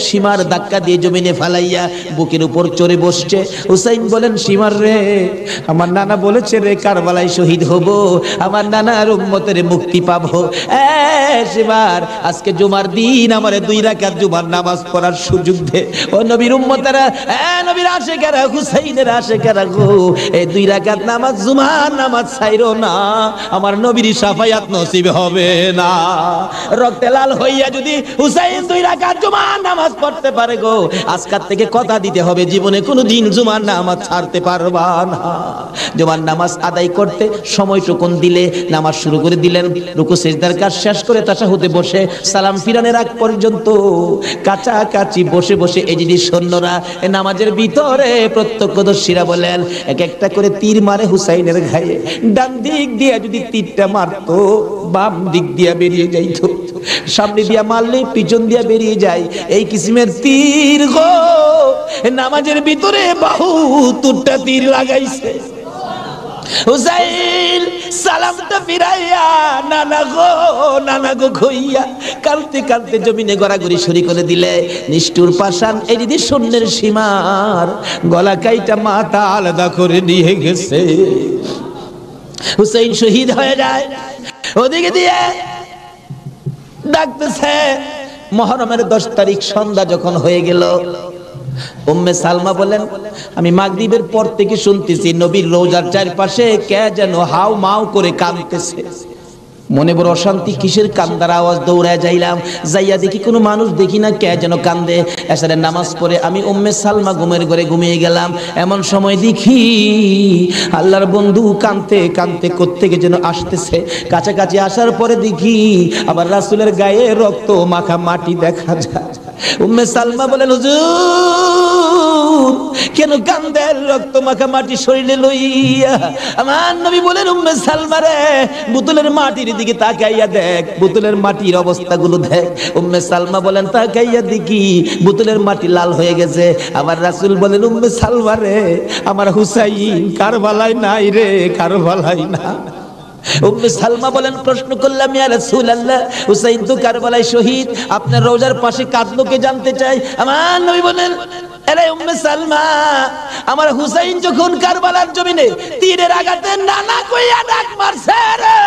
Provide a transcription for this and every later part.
সীমার ধাক্কা দিয়ে জমিনে ফালাইয়া বুকের উপর চড়ে বসছে। হুসাইন বলেন, সীমার রে, আমার নানা বলেছে রে কারবালায় শহীদ হব, আমার নানার উম্মতের মুক্তি পাবো। সীমার, আজকে জুমার দিন আমারে 2 রাকাত জুমার নামাজ পড়ার সুযোগ দে। ও নবীর উম্মতেরা, নবীর আশিকেরা, হুসাইনের আশিকেরা গো, এই 2 রাকাত নামাজ জুমার নামাজ ছাইরো না, আমার নবীর শাফায়াত নসিব হবে না। রক্তে লাল হইয়া যদি হুসাইন 2 রাকাত জুমার নামাজ পড়তে পারে গো, আজকাল থেকে কথা দিতে হবে জীবনে কোনোদিন জুমার নামাজ ছাড়তে পারবা না। জুমার নামাজ আদায় করতে সময়টুকুন দিলে নামাজ শুরু করে দিলেন। রুকু সিজদার কাজ শেষ করে তাশাহুদে বসে সালাম ফিরানের আগ পর্যন্ত কাছাকাছি বসে বসে এই যে সৈন্যরা নামাজের ভিতরে প্রত্যক্ষদর্শীরা বলেন, এক একটা করে তীর মারে হুসাইনের গায়ে। ডান দিক দিয়ে যদি তীরটা মারতো, বাম দিক দিয়ে বেরিয়ে যাইতো, সামনে দিয়া মারলে পিছন দিয়া বেরিয়ে যায়। এই কিসিমের তীর গো, নামাজের ভিতরে বাহুতুরটা তীর লাগাইছে। হুসাইন সালামটা ফিরাইয়া নানা গো কইয়া কালতে কালতে জমিনে গড়াগড়ি শুরু করে দিলে। নিষ্ঠুর পাষাণ এই দিদি শূন্যের সীমার গলা কাইটা মাথা আলাদা করে নিয়ে গেছে। হুসাইন শহীদ হয়ে যায়। ওদিকে দিয়ে ডাকতেছে। মুহররমের 10 তারিখ সন্ধ্যা যখন হয়ে গেল, উম্মে সালমা বলেন, আমি মাগরিবের পর থেকে শুনতেছি নবীর রওজার চারপাশে কে যেন হাউ মাউ করে কাঁদতেছে। মনে বড় অশান্তি, কিসের কান্দার আওয়াজ? দৌড়ায় যাইলাম, যাইয়া দেখি কোনো মানুষ দেখি না, কে যেন কান্দে। এসারের নামাজ পড়ে আমি উম্মে সালমা ঘুমের ঘরে ঘুমিয়ে গেলাম। এমন সময় দেখি আল্লাহর বন্ধু কাঁদতে কাঁদতে কোত্থেকে যেন আসতেছে। কাছাকাছি আসার পরে দেখি আবার রাসূলের গায়ে রক্ত মাখা মাটি দেখা যায়। উম্মে সালমা বলেন, হুজুর কেন কান্দেন রক্ত মাখা মাটি শরীরে লইয়া? আমার নবী বলেন, উম্মে সালমা রে, বোতলের মাটির দিকে তাকাইয়া দেখ, বোতলের মাটির অবস্থাগুলো দেখ। উম্মে সালমা বলেন, তাকাইয়া দেখি বোতলের মাটি লাল হয়ে গেছে। আমার রাসূল বলেন, উম্মে সালমা রে, আমার হুসাইন কারবালায় নাই রে, কারবালায় না। উম্মে সালমা বলেন, প্রশ্ন করলাম, ইয়া রাসূলুল্লাহ, হুসাইন তো কারবালায় শহীদ, আপনার রওজার পাশে কাঁদলো কে জানতে চাই। আমার নবী বলেন, আরে উম্মে সালমা, আমার হুসাইন যখন কারবালার জমিনে তীরের আঘাতে নানা কইয়া ডাক মারছে রে,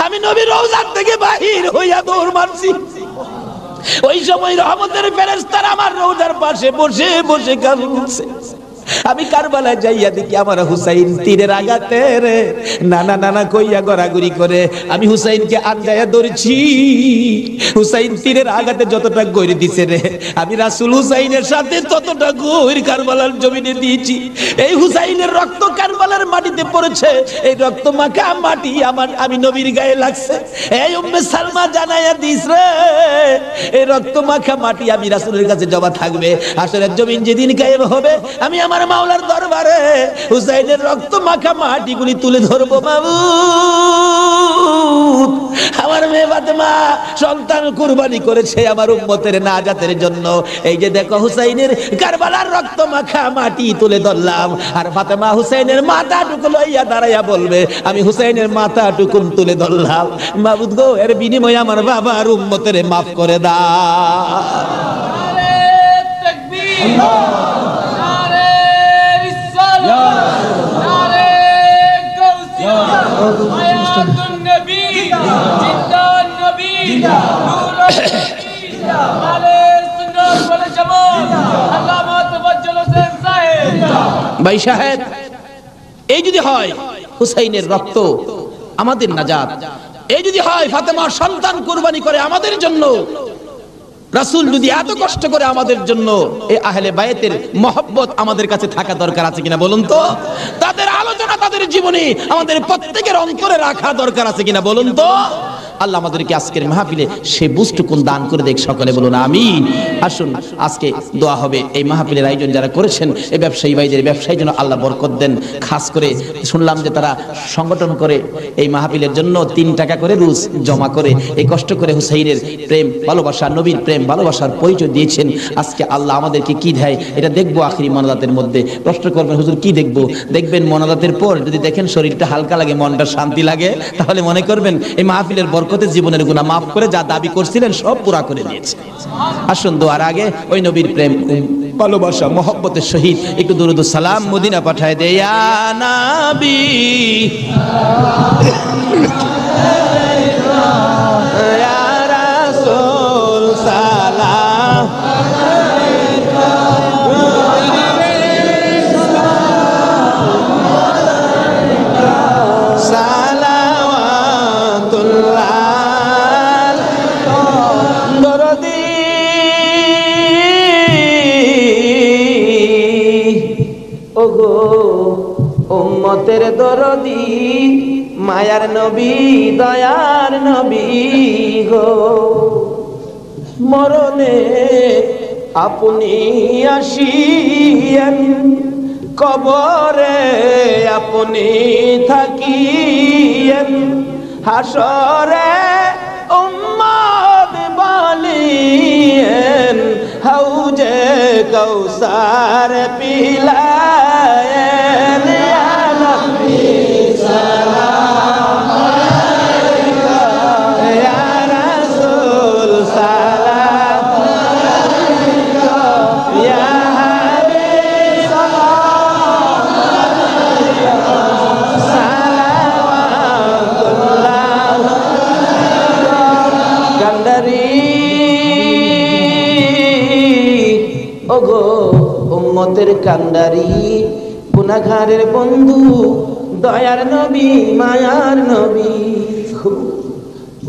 আমি নবীর রওজার থেকে বাহির হইয়া দৌড় মারছি। ওই সময় রহমতের ফেরেশতারা আমার রওজার পাশে বসে বসে কাঁদছে। আমি কারবালায় যাইয়া দেখি আমার হুসাইন তীরের আঘাতে রে নানা নানা কইয়া গড়াগড়ি করে। আমি হুসাইনকে আনজায়া ধরেছি। হুসাইন তীরের আঘাতে যতটা গড়ি দিছে রে, আমি রাসূল হুসাইনের সাথে ততটা গড়ি কারবালার জমিনে দিয়েছি। এই হুসাইনের রক্ত কারবালার মাটিতে পড়েছে, এই রক্ত মাখা মাটি আমি নবীর গায়ে লাগছে। এই উম্মে সালমা জানাইয়া দিস রে, এই রক্ত মাখা মাটি আমি রাসূলের কাছে জমা থাকবে। আসলে জমিন যেদিন গায়েব হবে, আমি আমার মাওলার দরবারে হুসাইনের রক্ত মাখা মাটিগুলি তুলে ধরবো। মাবুদ, আমার মেয়ে ফাতেমা সন্তান কুরবানি করেছে আমার উম্মতের নাজাতের জন্য। এই যে দেখো হুসাইনের কারবালার রক্ত মাখা মাটি তুলে ধরলাম। আর ফাতেমা হুসাইনের মাথাটুকু লইয়া দাঁড়াইয়া বলবে, আমি হুসাইনের মাথাটুকু তুলে ধরলাম। মাবুদ গো, এর বিনিময়ে আমার বাবার উম্মতের মাফ করে দাও। নারে তাকবীর, ভাই সাহেব, এই যদি হয় হুসাইনের রক্ত আমাদের নাজাত, এই যদি হয় ফাতেমার সন্তান কুরবানি করে আমাদের জন্য, রাসূল যদি এত কষ্ট করে আমাদের জন্য, এই আহলে বায়াতের মহব্বত আমাদের কাছে থাকা দরকার আছে কিনা বলুন তো? তাদের আলোচনা তাদের জীবনে আমাদের প্রত্যেকের অন্তরে রাখা দরকার আছে কিনা বলুন তো? আল্লাহ আমাদেরকে আজকের মাহফিলে সে বুঝটুকুন দান করে দেখ, সকলে বলুন আমিন। আসুন আজকে দোয়া হবে। এই মাহফিলের আয়োজন যারা করেছেন, এই ব্যবসায়ী ভাইদের ব্যবসায় যেন আল্লাহ বরকত দেন। খাস করে শুনলাম যে তারা সংগঠন করে এই মাহফিলের জন্য 3 টাকা করে রোজ জমা করে এই কষ্ট করে হুসাইনের প্রেম ভালোবাসা, নবীর প্রেম ভালোবাসার পরিচয় দিয়েছেন। আজকে আল্লাহ আমাদেরকে কি দেয় এটা দেখবো আখিরি মোনাজাতের মধ্যে। প্রশ্ন করবেন, হুজুর কি দেখবো? দেখবেন মোনাজাতের পর যদি দেখেন শরীরটা হালকা লাগে, মনটা শান্তি লাগে, তাহলে মনে করবেন এই মাহফিলের বরকতে জীবনের গুনাহ মাফ করে যা দাবি করছিলেন সব পুরা করে দিয়েছে। আসুন দোয়ার আগে ওই নবীর প্রেম ভালোবাসা মহব্বতের সহিত একটু দুরূদ ও সালাম মদিনা পাঠায় দে। ইয়া নবী ইয়া রাসূল সালাম উম্মতের দরদি মায়ার নবী দয়ার নবী গো, মরণে আপনি আসিয়েন, কবরে আপনি থাকিয়েন, হাসরে উম্মত বলিয়েন, হাউজে কৌসার পিলায়েন। ইয়া নবী সালাম আলাইকা, ইয়া রাসূল সালাম আলাইকা, ইয়া হাবিব সালাম আলাইকা, সালাওয়াতুল্লাহ কান্ডারি। ওগো উম্মতের কান্ডারি, গুনাহগারের বন্ধু, দয়ার নবী মায়ার নবী,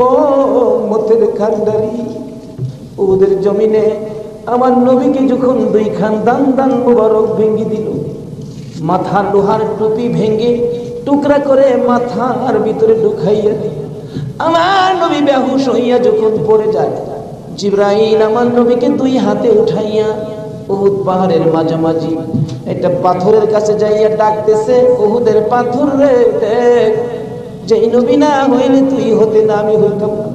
ও উম্মতের কান্ডারি, ওদের জমিনে আমার নবীকে যখন দুই খান দান দান মুবারক ভেঙে দিল, মাথার লোহার টুপি ভেঙে টুকরা করে মাথার ভিতরে ঢুকাইয়া দিল, আমার নবী বেহুশ হইয়া যখন পড়ে যায়, জিবরাইল আমার নবীকে দুই হাতে উঠাইয়া উহুদ পাহাড়ের মাঝামাঝি একটা পাথরের কাছে যাইয়া ডাকতেছে, উহুদের পাথর রে দেখ, যেই নবী না হইলে তুই হতে না আমি হইতাম না,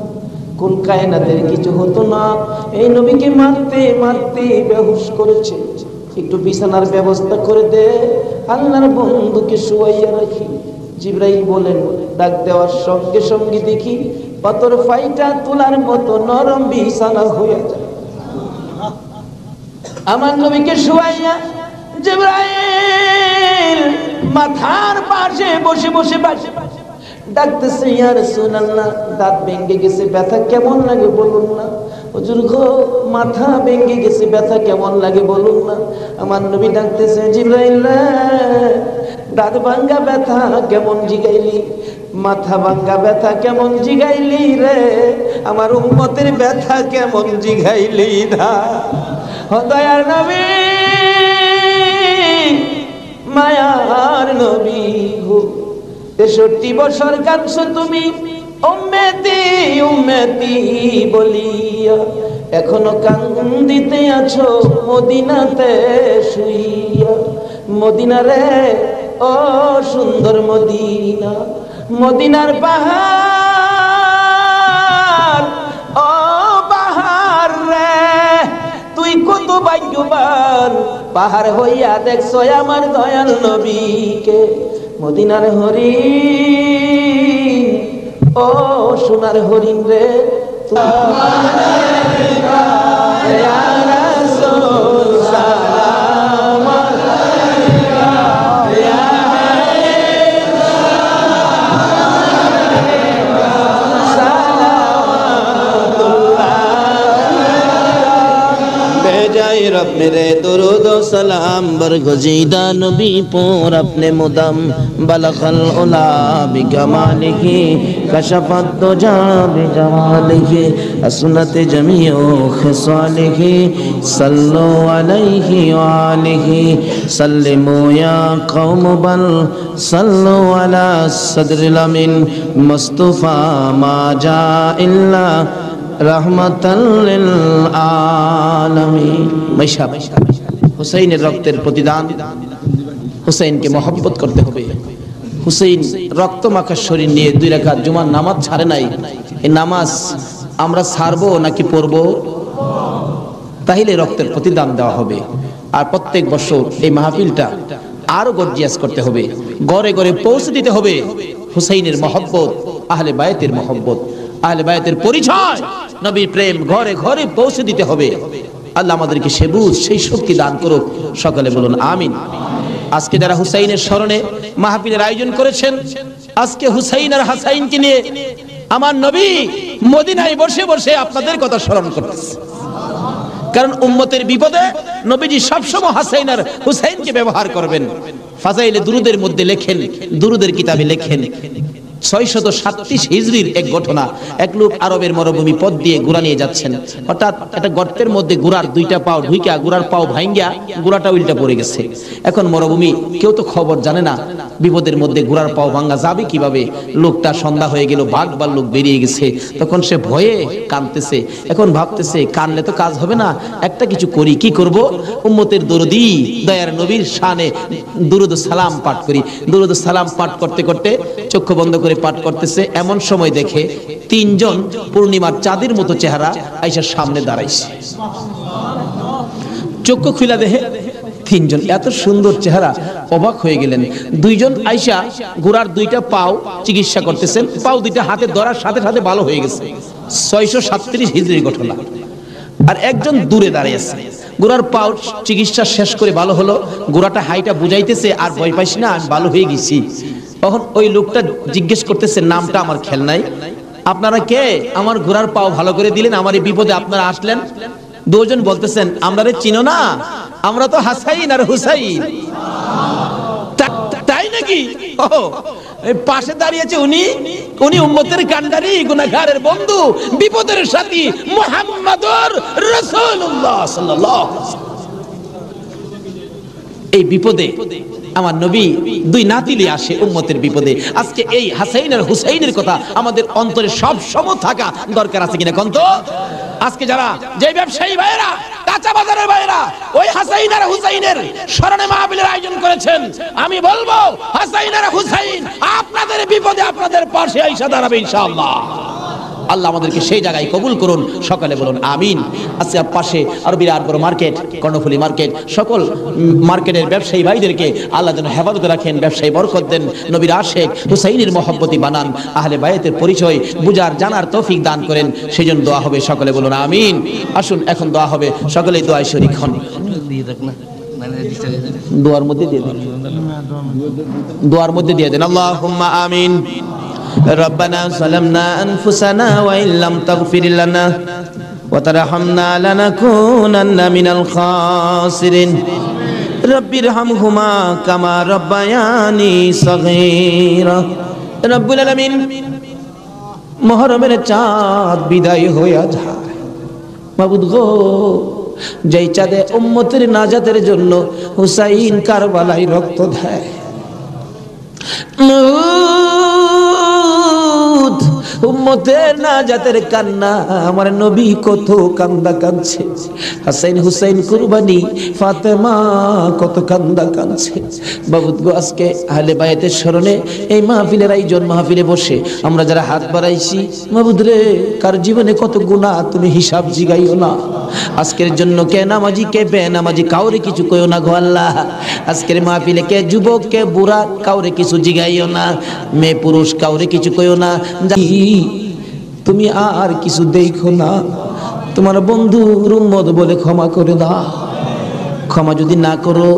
কোন কায়নাতের কিছু হতো না, এই নবীকে মারতে মারতে বেহুশ করেছে, একটু বিছানার ব্যবস্থা করে দে, আল্লাহর বন্ধুকে শুয়াইয়া রাখি। জিবরাইল বলেন, ডাক দেওয়ার সঙ্গে সঙ্গে দেখি পাথর ফাইটা তোলার মতো নরম বিছানা হয়ে যায়। আমার নবীকে শুয়াইয়া জিবরাইল মাথার পাশে বসে বসে ডাকতেছে, ইয়া রাসূলুল্লাহ, দাঁত ভেঙে গেছে, ব্যথা কেমন লাগে বলুন না। হুজুর গো, মাথা ভেঙে গেছে, ব্যথা কেমন লাগে বলুন না। আমার নবী ডাকতেছে, জিবরাইল দাঁত ভাঙ্গা ব্যথা কেমন জিগাইলি, মাথা ভাঙ্গা ব্যথা কেমন জিগাইলি রে, আমার উম্মতের ব্যথা কেমন জিগাইলি না। দয়ার নবী মায়ার নবী গো, 63 বছর কাঁদছো তুমি উম্মতি উম্মতি বলিয়া, এখনো কান্দিতে আছো মদিনাতে শুইয়া। মদিনা রে ও সুন্দর মদিনা, মদিনার পাহাড়, ও পাহাড় রে তুই কত ভাগ্যবান, পাহাড় হইয়া দেখছো আমার দয়াল নবীকে। মদিনার হরিণ, ও সোনার হরিণ রে, ইয়া রাসূল সালাম আলাইকা, ইয়া হাবিব সালাওয়াতুল্লাহ बेजाए रब मेरे दुरूद व सलाम बरगुज़ीदा नबी पर अपने मुदम बलगल उला बिकमालिही कशफत दुजा बिजमालिही असनत जमीउ खिसालिही सल्लु अलैहि व आलिही सल्लिमु या कौम बल सल्लु अला सदरिल अमीन मुस्तफा मा जा इल्ला रहमतल लिल आलमीन। मैशाब হুসাইনের রক্তের প্রতিদান, হুসাইনকে মহব্বত করতে হবে। হুসাইন রক্ত মাখা শরীর নিয়ে 2 রাকাত জুমার নামাজ ছাড়ে নাই। এই নামাজ আমরা ছাড়বো নাকি পড়বো? তাহলে রক্তের প্রতিদান দেওয়া হবে। আর প্রত্যেক বছর এই মাহফিলটা আরো গর্জিয়াস করতে হবে, ঘরে ঘরে পৌঁছে দিতে হবে হুসাইনের মহব্বত, আহলে বায়তের মহব্বত। আহলে বায়াতের পরিচয়, নবীর প্রেম ঘরে ঘরে পৌঁছে দিতে হবে। আল্লাহ আমাদেরকে সে বুঝ, সেই শক্তি দান করুক। সকলে বলুন আমিন। আজকে যারা হুসাইনের স্মরণে মাহফিলের আয়োজন করেছেন, আজকে হুসাইন আর হাসাইনকে নিয়ে আমার নবী মদিনায় বসে বসে আপনাদের কথা স্মরণ করতেছে। কারণ উম্মতের বিপদে নবীজি সবসময় হাসাইন আর হুসাইনকে ব্যবহার করবেন। ফাজাইলে দুরুদের মধ্যে লেখেন, দুরুদের কিতাবে লেখেন 637 হিজরির এক ঘটনা। এক লোক আরবের মরুভূমি পথ দিয়ে ঘোড়া নিয়ে যাচ্ছেন, হঠাৎ একটা গর্তের মধ্যে ঘোড়ার দুইটা পাও ঢুইকা ঘোড়ার পাও ভাঙ্গিয়া ঘোড়াটা উল্টা পড়ে গেছে। এখন মরুভূমি, কেউ তো খবর জানে না, বিপদের মধ্যে ঘোড়ার পাও ভাঙ্গা যাবে কিভাবে। লোকটা সন্ধ্যা হয়ে গেল, বাঘ ভাল্লুক বেরিয়ে গেছে। তখন সে ভয়ে কাঁদতেছে। এখন ভাবতেছে কানলে তো কাজ হবে না, একটা কিছু করি। কি করব? উম্মতের দরদি দয়ার নবীর শানে দুরুদ সালাম পাঠ করি। দুরুদ সালাম পাঠ করতে করতে চক্ষু বন্ধ করে পাঠ করতেছে। এমন সময় দেখে তিনজন পূর্ণিমার চাঁদের মতো চেহারা আয়েশার সামনে দাঁড়াইছে। চক্ষু খুলে দেখে তিনজন এত সুন্দর চেহারা, অবাক হয়ে গেলেন। দুইজন আয়েশা ঘোড়ার দুইটা পাও চিকিৎসা করতেছেন, পাও দুইটা হাতে ধরার সাথে সাথে ভালো হয়ে গেছে। 637 হিজরির ঘটনা। আর একজন দূরে দাঁড়িয়ে আছে, ঘোড়ার পাও চিকিৎসা শেষ করে ভালো হলো, ঘোড়াটা হাইটা বুঝাইতেছে আর ভয় পাইস না, আমি ভালো হয়ে গেছি। তখন ওই লোকটা জিজ্ঞেস করতেছে, নামটা আমার খেয়াল নাই, আপনারা কে? আমার ঘোড়ার পাও ভালো করে দিলেন, আমার এই বিপদে আপনারা আসলেন। দুজন বলতেছেন, আমরা রে চিনো না, আমরা তো হাসাইন আর হুসাইন। তাই নাকি? ও পাশে দাঁড়িয়েছে উনি, উনি উম্মতের কান্ডারি, গুনাহগারের বন্ধু, বিপদের সাথী মুহাম্মদুর রাসূলুল্লাহ সাল্লাল্লাহু আলাইহি ওয়াসাল্লাম। এই বিপদে আমার নবী দুই নাতিলি আসে উম্মতের বিপদে। আজকে এই হাসাইন আর হুসাইনের কথা আমাদের অন্তরে সব সময় থাকা দরকার আছে কিনা কোন তো? আজকে যারা যে ব্যবসায়ী ভাইরা, কাঁচা বাজারের ভাইরা ওই হাসাইন আর হুসাইনের স্মরণে মাহফিলের আয়োজন করেছেন, আমি বলবো হাসাইন আর হুসাইন আপনাদের বিপদে আপনাদের পাশে আইসা দাঁড়াবে ইনশাআল্লাহ। আল্লাহ আমাদেরকে সেই জায়গায় কবুল করুন। সকালে বলুন আমিন। আজকে পাশে আরো বিরাট বড় মার্কেট, কর্ণফুলী মার্কেট, সকল মার্কেটের ব্যবসায়ী ভাইদেরকে আল্লাহ যেন হেফাজতে রাখেন, ব্যবসায়ী বরকত দেন, নবীর আশেক হুসাইনের মহব্বতি বানান, আহলে বায়াতের পরিচয় বুঝার জানার তৌফিক দান করেন। সেই জন্য দোয়া হবে। সকলে বলুন আমিন। আসুন এখন দোয়া হবে, সকলেই দোয়ায় শরীক হন। দোয়ার মধ্যে দিয়ে দেন, দোয়ার মধ্যে দিয়ে দেন। আল্লাহুম্মা আমিন। ربنا ظلمنا أنفسنا وإن لم تغفر لنا وترحمنا لنكونن من الخاسرين رب ارحمهما كما ربياني صغيرا رب العالمين মুহররমের চাঁদ বিদায় হয়ে যায় মাবুদ গো, যেই চাঁদে উম্মতের নাজাতের জন্য হুসাইন কারবালায় রক্ত দেয়, উম্মতের নাজাতের কান্না আমার নবী কত কান্দা কাঁদছে, হাসাইন হুসাইন কুরবানি ফাতেমা কত কান্দা কাঁদছে। বাবুদ গো, আজকে আহলে বায়াতের স্মরণে এই মাহফিলের আয়োজন, মাহফিলে বসে আমরা যারা হাত বাড়াইছি, বাবুদ রে কার জীবনে কত গুনাহ তুমি হিসাব জিগাইও না। আজকের জন্য কে নামাজি কে বেনামাজি কাউরে কিছু কইও না গো আল্লাহ। আজকের মাহফিলে কে যুবক কে বুড়া কাউরে কিছু জিগাইও না, মেয়ে পুরুষ কাউরে কিছু কইও না। তুমি আর কিছু দেখো না, তোমার বন্ধুর উম্মত বলে ক্ষমা করে দাও। ক্ষমা যদি না করো,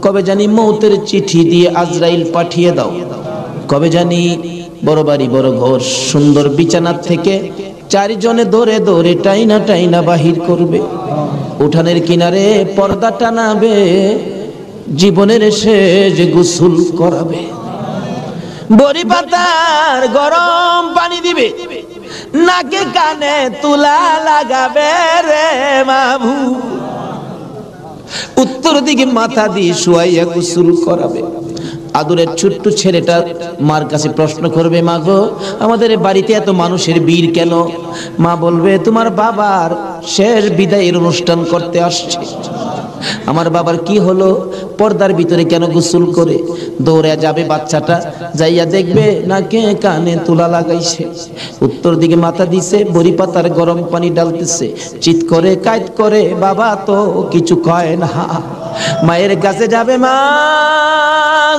কবে জানি মৌতের চিঠি দিয়ে আজরাইল পাঠিয়ে দাও। কবে জানি বড় বাড়ি বড় ঘর সুন্দর বিছানার থেকে চারজনে দৌড়ে দৌড়ে টাইনা টাইনা বাহির করবে, উঠানের কিনারে পর্দা টানাবে, জীবনের শেষ গোসল করাবে, বড়ি পাতার গরম পানি দিবে, নাকে কানে তুলা লাগাবে রে মাবু, উত্তর দিকে মাথা দিয়ে শুয়াইয়া গোসল করাবে। আদরের ছোট্ট ছেলেটা মার কাছে প্রশ্ন করবে, মা গো আমাদের বাড়িতে এত মানুষের ভিড় কেন? মা বলবে, তোমার বাবার শেষ বিদায়ের অনুষ্ঠান করতে আসছে। আমার বাবার কি হলো? পর্দার ভিতরে কেন গোসল করে? দৌড়ে যাবে বাচ্চাটা, যাইয়া দেখবে নাকে কানে তুলা লাগাইছে, উত্তর দিকে মাথা দিছে, বড়ি পাতার গরম পানি ডালতেছে, চিৎ করে কাইত করে, বাবা তো কিছু কয় না। মায়ের কাছে যাবে, মা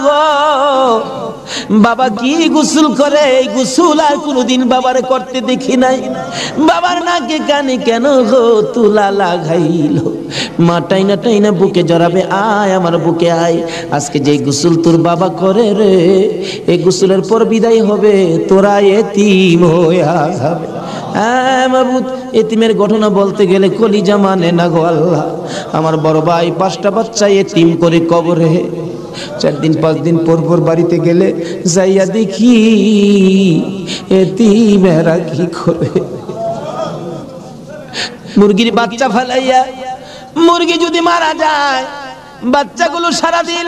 গো বাবা কি গোসল করে, এই গোসল আর কোনোদিন বাবারে করতে দেখি নাই। বাবার নাকে কানে কেন গো তুলা লাগাইল, মা টাইনা টাইনা বুকে জড়াবে, আয় আমার বুকে আয়। আজকে যে গোসল তোর বাবা করে রে, এই গোসলের পর বিদায় হবে, তোরা এতিম হইয়া যাবে। হ্যাঁ মাবুদ, এতিমের ঘটনা বলতে গেলে কলিজা মানে না গো আল্লাহ। আমার বড় ভাই 5টা বাচ্চা এতিম করে কবরে, 4 দিন 5 দিন পর পর বাড়িতে গেলে যাইয়া দেখি এতিমেরা কি করে। মুরগির বাচ্চা ফেলাইয়া, মুরগি যদি মারা যায়, বাচ্চাগুলো সারাদিন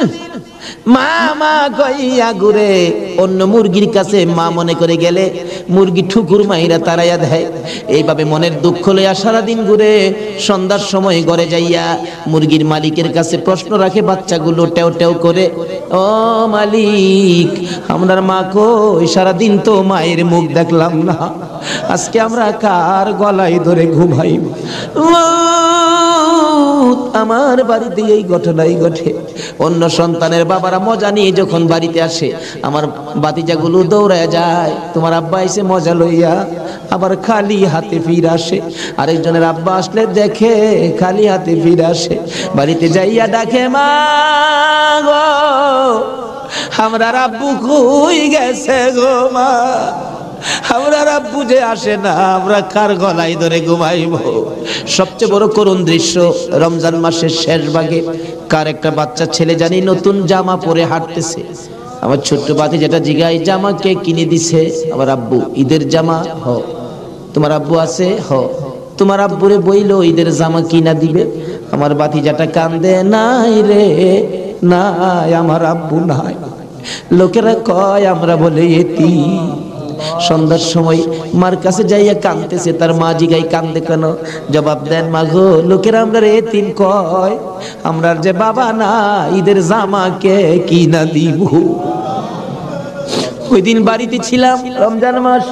মা মা কইয়া ঘুরে, অন্য মুরগির কাছে মা মনে করে গেলে মুরগি ঠুকুর মাইরা তারাইয়া দেয়। এইভাবে মনের দুঃখ লইয়া সারাদিন ঘুরে, সন্ধ্যার সময় ঘরে যাইয়া মুরগির মালিকের কাছে প্রশ্ন রাখে বাচ্চাগুলো টেও টেও করে, ও মালিক, আমরার মা কই, সারাদিন তো মায়ের মুখ দেখলাম না, আজকে আমরা কার গলায় ধরে ঘুমাইব। আমার বাড়িতে এই ঘটনাই ঘটে। অন্য সন্তানের বাবারা মজা নিয়ে যখন বাড়িতে আসে, আমার বাতিজাগুলো দৌড়ায় যায়, তোমার আব্বা এসে মজা লইয়া, আবার খালি হাতে ফিরে আসে। আরেকজনের আব্বা আসলে দেখে খালি হাতে ফিরে আসে, বাড়িতে যাইয়া ডাকে, মা গো, আমরা আব্বু কই গেছে গো মা, আমরা আব্বু যে আসে না, আমরা কার গলায় ধরে ঘুমাইব। সবচেয়ে বড় করুণ দৃশ্য, রমজান মাসের শেষ ভাগে কার একটা বাচ্চা ছেলে জানি নতুন জামা পরে হাঁটতেছে। আমার ছোট্ট বাতি যেটা জিগাই, জামা কে কিনে দিছে? আমার আব্বু। ঈদের জামা? হ। তোমার আব্বু আছে? হ। তোমার আব্বুরে বইলো ঈদের জামা কিনা দিবে। আমার বাতি যেটা কান্দে, নাই রে নাই, আমার আব্বু নাই। লোকেরা কয় আমরা বলে এতিম। সন্ধ্যার সময় মার কাছে যাইয়া কাঁদতেছে, তার মা জিগাই কান্দে কেন? জবাব দেন, মা গো, লোকেরা আমরা এতিম কয়, আমরা যে বাবা না, ঈদের জামা কে কিনা দিব। ওই দিন বাড়িতে ছিলাম, রমজান মাস,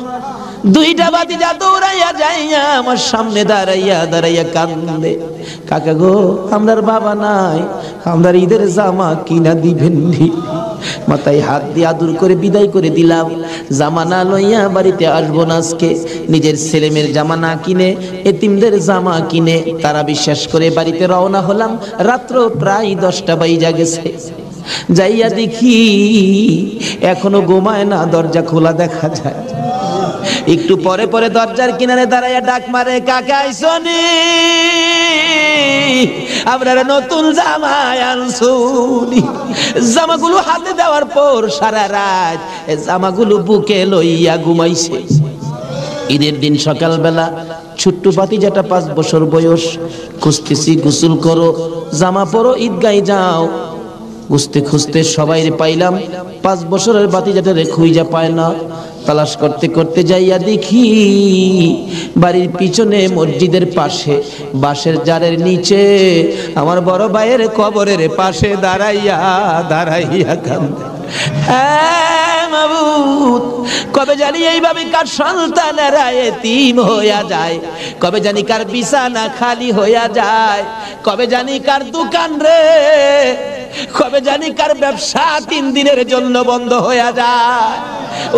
2টা বাতিজা দৌড়াইয়া যাইয়া আমার সামনে দাঁড়াইয়া দাঁড়াইয়া কান্দে, কাকা গো, আমরার বাবা নাই, আমরার ঈদের জামা কিনা দিবেন নি? মাথায় হাত দিয়ে আদর করে বিদায় করে দিলাম। জামা না লইয়া বাড়িতে আসবো না আজকে। নিজের ছেলেমেয়ের জামা না কিনে এতিমদের জামা কিনে তারা বিশ্বাস করে বাড়িতে রওনা হলাম। রাত্র প্রায় 10টা বাজে গেছে। যাইয়া দেখি এখনো ঘুমায় না, দরজা খোলা দেখা যায়। একটু পরে পরে দরজার কিনারে দাঁড়াইয়া ডাক মারে, কাকা আইসনি, আপনার নতুন জামা আনছুনি। জামাগুলো হাতে দেওয়ার পর সারা রাত জামাগুলো বুকে লইয়া ঘুমাইছে। ঈদের দিন সকালবেলা ছোট্ট বাতিজাটা 5 বছর বয়স, খুঁজতেছি, গোসল করো, জামা পরো, ঈদগায় যাও। খুঁজতে খুঁজতে সবাই পাইলাম, 5 বছরের বাতিজাটারে খুঁজা পায় না। তালাশ করতে করতে যাইয়া দেখি বাড়ির পিছনে মসজিদের পাশে বাঁশের জারের নিচে আমার বড় ভাইয়ের কবরের পাশে দাঁড়াইয়া দাঁড়াইয়া কান্দে। হ্যাঁ মাবুদ, কবে জানি এইভাবে কার সন্তানেরা এতিম হইয়া যায়, কবে জানি কার বিছানা খালি হইয়া যায়, কবে জানি কার দোকান রে, কবে জানি কার ব্যবসা 3 দিনের জন্য বন্ধ হইয়া যায়।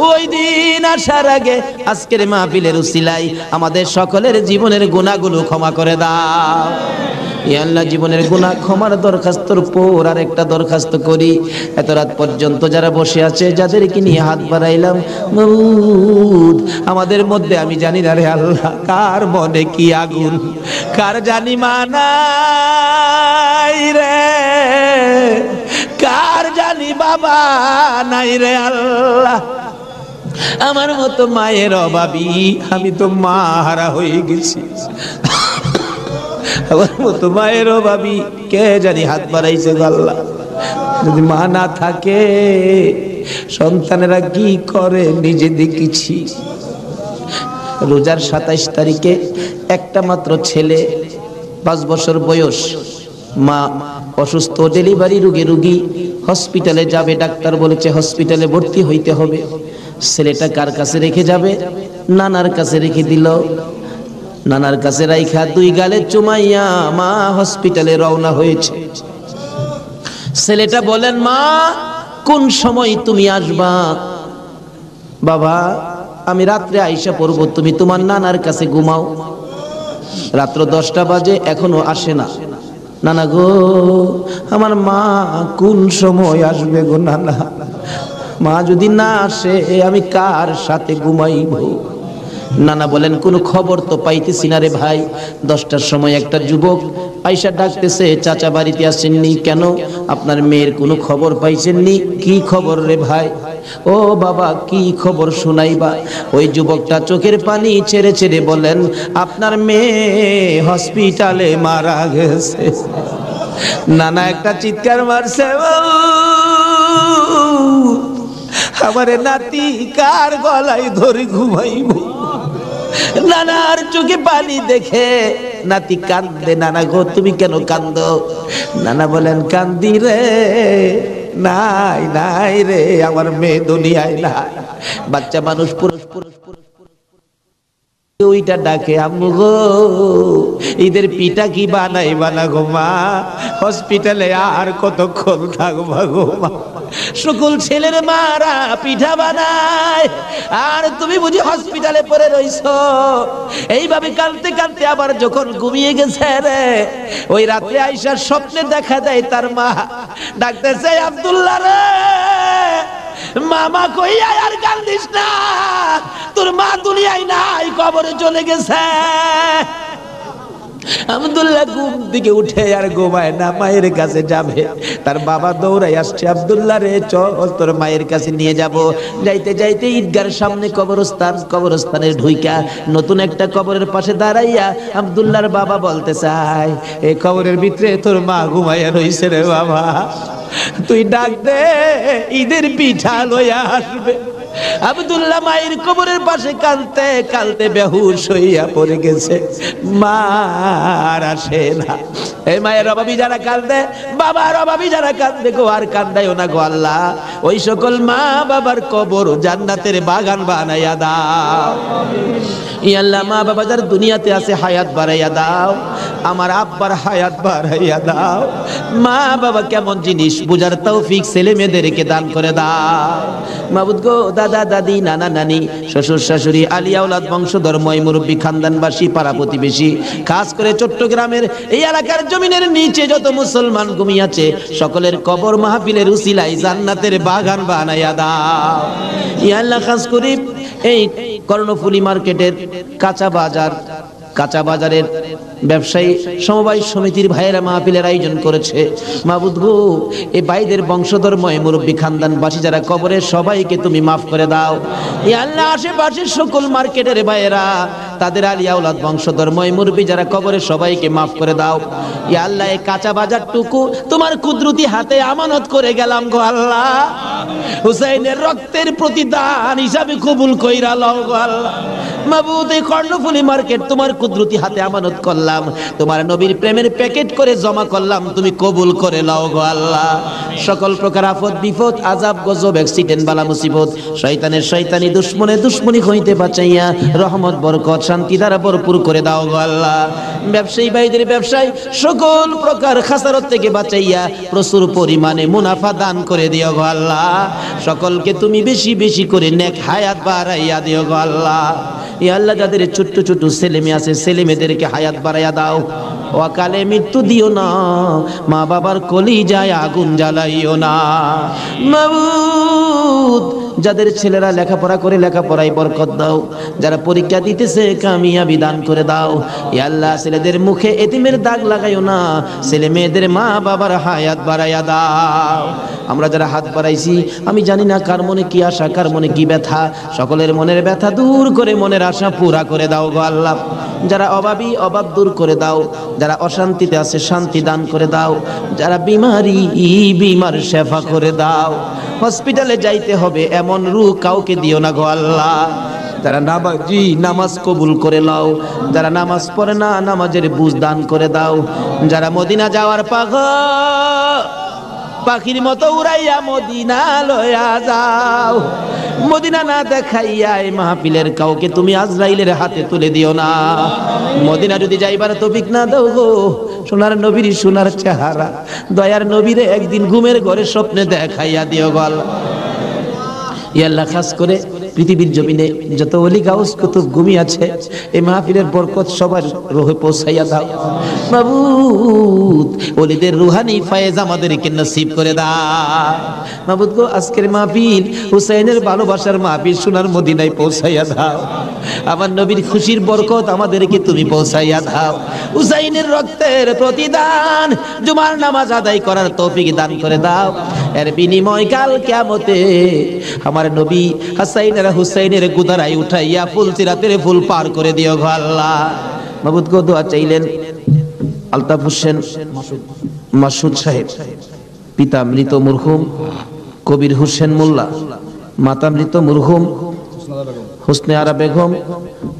ওই দিন আসার আগে আজকের মাহফিলের উসিলায় আমাদের সকলের জীবনের গুনাহগুলো ক্ষমা করে দাও। ইয়া আল্লাহ, জীবনের গুনাহ ক্ষমার দরখাস্তর পর আর একটা দরখাস্ত করি। এত রাত পর্যন্ত যারা বসে আছে, যাদেরকে নিয়ে হাত বাড়াইলাম, মাবুদ, আমাদের মধ্যে আমি জানি না রে আল্লাহ, কার মনে কি আগুন, কার জানি মানাই রে, কার জানি বাবা নাই রে আল্লাহ। আমার মতো মায়ের অভাবী, আমি তো মা হারা হয়ে গেছি। আমার মতো মায়ের অভাবী কে জানি হাত বাড়াইছে আল্লাহ। যদি মা না থাকে সন্তানেরা কি করে নিজে দেখেছি। রোজার 27 তারিখে একটা মাত্র ছেলে, 5 বছর বয়স, মা অসুস্থ, ডেলিভারি রোগী, হসপিটালে যাবে, ডাক্তার বলেছে হসপিটালে ভর্তি হইতে হবে। ছেলেটা কার কাছে রেখে যাবে? নানার কাছে রেখে দিল। নানার কাছে রাইখা 2 গালে চুমাইয়া মা হসপিটালে রওনা হয়েছে। ছেলেটা বলেন, মা কোন সময় তুমি আসবা? বাবা আমি রাত্রে আইসা পড়ব, তুমি তোমার নানার কাছে ঘুমাও। রাত্র 10টা বাজে, এখনো আসে না। নানা গো, আমার মা কোন সময় আসবে গো নানা? মা যদি না আসে আমি কার সাথে ঘুমাইব? নানা বলেন কোনো খবর তো পাইতেছি না রে ভাই। 10টার সময় একটা যুবক আইসা ডাকতেছে, চাচা বাড়িতে আসেননি কেন? আপনার মেয়ের কোনো খবর পাইছেননি? কি খবর রে ভাই? ও বাবা কি খবর শুনাইবা? ওই যুবকটা চোখের পানি ছেড়ে ছেড়ে বলেন, আপনার মেয়ে হসপিটালে মারা গেছে। নানা একটা চিৎকার মারছে, আমারে নাতি কার গলায় ধরে ঘুমাইব? নানার চোখে পানি দেখে নাতি কান্দে। নানা গো তুমি কেন কান্দো? নানা বলেন, কান্দি রে, নাই নাই রে, আমার মেয়ে দুনিয়ায় নাই। বাচ্চা মানুষ ওইটা ডাকে, আম্মু গো ঈদের পিঠা কি বানাইবা না গো মা? হসপিটালে আর কতক্ষণ থাকবা গো মা? সকল ছেলের মারা পিঠা বানায়, আর তুমি বুঝি হসপিটালে পড়ে রইছো? এইভাবে কাঁদতে কাঁদতে আবার যখন ঘুমিয়ে গেছে রে, ওই রাত্রে আইসার স্বপ্নে দেখা দেয় তার মা ডাকতেছে, আব্দুল্লাহ রে, মামা কইয়া আর কান্দিস না, তোর মা দুনিয়ায় নাই, কবরে চলে গেছে। আব্দুল্লাহ ঘুম থেকে উঠে আর ঘুমায় না, মায়ের কাছে যাবে। তার বাবা দৌড়াই আসছে, আব্দুল্লাহ রে চল তোর মায়ের কাছে নিয়ে যাব। যাইতে যাইতে ঈদগার সামনে কবরস্থান, কবরস্থানের ঢুইকা নতুন একটা কবরের পাশে দাঁড়াইয়া আব্দুল্লাহর বাবা বলতে চায়, এই কবরের ভিতরে তোর মা ঘুমাইয়া রইছে রে বাবা, তুই ডাক দে, ঈদের পিঠা লইয়া আসবে। আব্দুল্লাহ মায়ের কবরের পাশে কাঁদতে কাঁদতে বেহুশ হইয়া পড়ে গেছে। মা আর আসে না। এই মায়ের অভাবী যারা কাঁদে, বাবার অভাবী যারা কাঁদবে গো, আর কান্দাইও না গো আল্লাহ। ওই সকল মা বাবার কবর জান্নাতের বাগান বানাইয়া দাও। ইয়া আল্লাহ, মা বাবা যারা দুনিয়াতে আছে হায়াত বাড়াইয়া দাও, আমার আব্বার হায়াত বাড়াইয়া দাও। মা বাবা কেমন জিনিস বুঝার তৌফিক ছেলে মেয়েদেরকে দান করে দাও। মাবুদ গো, দাদা দাদি, নানা নানি, শ্বশুর শাশুড়ি, আলিয়া আওলাদ, বংশধর, ময় মুরব্বী, খানদানবাসী, পাড়া প্রতিবেশী, খাস করে চট্টগ্রামের এই এলাকার জমিনের নিচে যত মুসলমান ঘুমিয়েছে, সকলের কবর মাহফিলের উসিলায় জান্নাতের বাগান বানাইয়া দাও। ইয়া আল্লাহ, খাস করে এই কর্ণফুলী মার্কেটের কাঁচা বাজারের ব্যবসায়ী সমবায় সমিতির ভাইয়েরা মাহফিলের আয়োজন করেছে। মাবুদ গো, এই ভাইদের বংশধর, ময় মুরব্বী, খানদানবাসী যারা কবরের, সবাইকে তুমি মাফ করে দাও। ইয়া আল্লাহ, আশেপাশের সকল মার্কেটের ভাইয়েরা, তাদের আলিয়া আওলাদ, বংশধর, ময় মুরব্বী যারা কবরের, সবাইকে মাফ করে দাও। ইয়া আল্লাহ, এই কাঁচা বাজারটুকু তোমার কুদরতি হাতে আমানত করে গেলাম গো আল্লাহ। হুসাইনের রক্তের প্রতিদান হিসাবে কবুল কইরা লও গো আল্লাহ। মাবুদ, এই কর্ণফুলী মার্কেট তোমার কুদরতি হাতে আমানত করলাম, তোমার নবীর প্রেমের প্যাকেট করে জমা করলাম, তুমি কবুল করে লও গো আল্লাহ। সকল প্রকার আফত বিপদ, আযাব গজব, অ্যাক্সিডেন্ট, বালা মুসিবত, শয়তানের শয়তানি, দুশমনের দুশমনি হইতে বাঁচাইয়া রহমত, বরকত, শান্তি দ্বারা ভরপুর করে দাও গো আল্লাহ। ব্যবসায়ী ভাইদের ব্যবসায় সকল প্রকার খাসারত থেকে বাঁচাইয়া প্রচুর পরিমাণে মুনাফা দান করে দিও গো আল্লাহ। সকলকে তুমি বেশি বেশি করে নেক হায়াত বাড়াইয়া দিও গো আল্লাহ। ইয়া আল্লাহ, যাদের ছোট্ট ছোট্ট ছেলে মেয়ে আছে, ছেলে মেয়েদেরকে হায়াত বাড়াইয়া দাও। অকালে মৃত্যু দিও না, মা বাবার কলিজায় আগুন জ্বালাইও না। মাবুদ, যাদের ছেলেরা লেখাপড়া করে লেখাপড়ায় বরকত দাও, যারা পরীক্ষা দিতেছে কামিয়াবি দান করে দাও। ইয়া আল্লাহ, ছেলেদের মুখে এতিমের দাগ লাগাইও না, ছেলে মেয়েদের মা বাবার হায়াত বাড়াইয়া দাও। আমরা যারা হাত বাড়াইছি, আমি জানি না কার মনে কি আশা, কার মনে কি ব্যথা, সকলের মনের ব্যথা দূর করে মনের আশা পুরা করে দাও গো আল্লাহ। যারা অভাবী, অভাব দূর করে দাও। যারা অশান্তিতে আছে, শান্তি দান করে দাও। যারা বিমারি, বিমার শেফা করে দাও। হসপিটালে যাইতে হবে এমন রূহ কাউকে দিও না গো আল্লাহ। যারা নামাজি, নামাজ কবুল করে নাও। যারা নামাজ পড়ে না, নামাজের বুঝ দান করে দাও। যারা মদিনা যাওয়ার পাগল, পাখির মতো উড়াইয়া মদিনা লয়া যাও। মদিনা না দেখাইয়া এই মাহফিলের কাউকে তুমি আজরাইলের হাতে তুলে দিও না। মদিনা যদি যাইবার তৌফিক না দাও গো, সোনার নবীর সোনার চেহারা দয়ার নবীরে একদিন ঘুমের ঘরে স্বপ্নে দেখাইয়া দিও গো আল্লাহ। ইয়া আল্লাহ, খাস করে পৃথিবীর জমিনে যত ওলি গাউস কুতুব ঘুমিয়ে আছে, এই মাহফিলের বরকত সবার রুহে পৌঁছাইয়া দাও মাবুদ। ওলিদের রুহানি ফায়েজ আমাদেরকে নসিব করে দাও মাবুদ গো। আজকের মাহফিল হুসাইনের ভালোবাসার মাহফিল, সোনার মদিনায় পৌঁছাইয়া দাও। আমার নবীর খুশির বরকত আমাদেরকে তুমি পৌঁছাইয়া দাও। হুসাইনের রক্তের প্রতিদান জুমার নামাজ আদায় করার তৌফিক দান করে দাও। এর বিনিময় কাল কিয়ামতে আমার নবী হাসাইনের হুসাইনের গুদারায় উঠাইয়া ফুল সিরাতের ফুল পার করে দিও গো আল্লাহ। মাবুদ গো, দোয়া চাইলেন আলতাফ হোসেন মাসুদ সাহেব, পিতা মৃত মরহুম কবির হোসেন মোল্লা, মাতা মৃত মরহুম হোসনে আরা বেগম,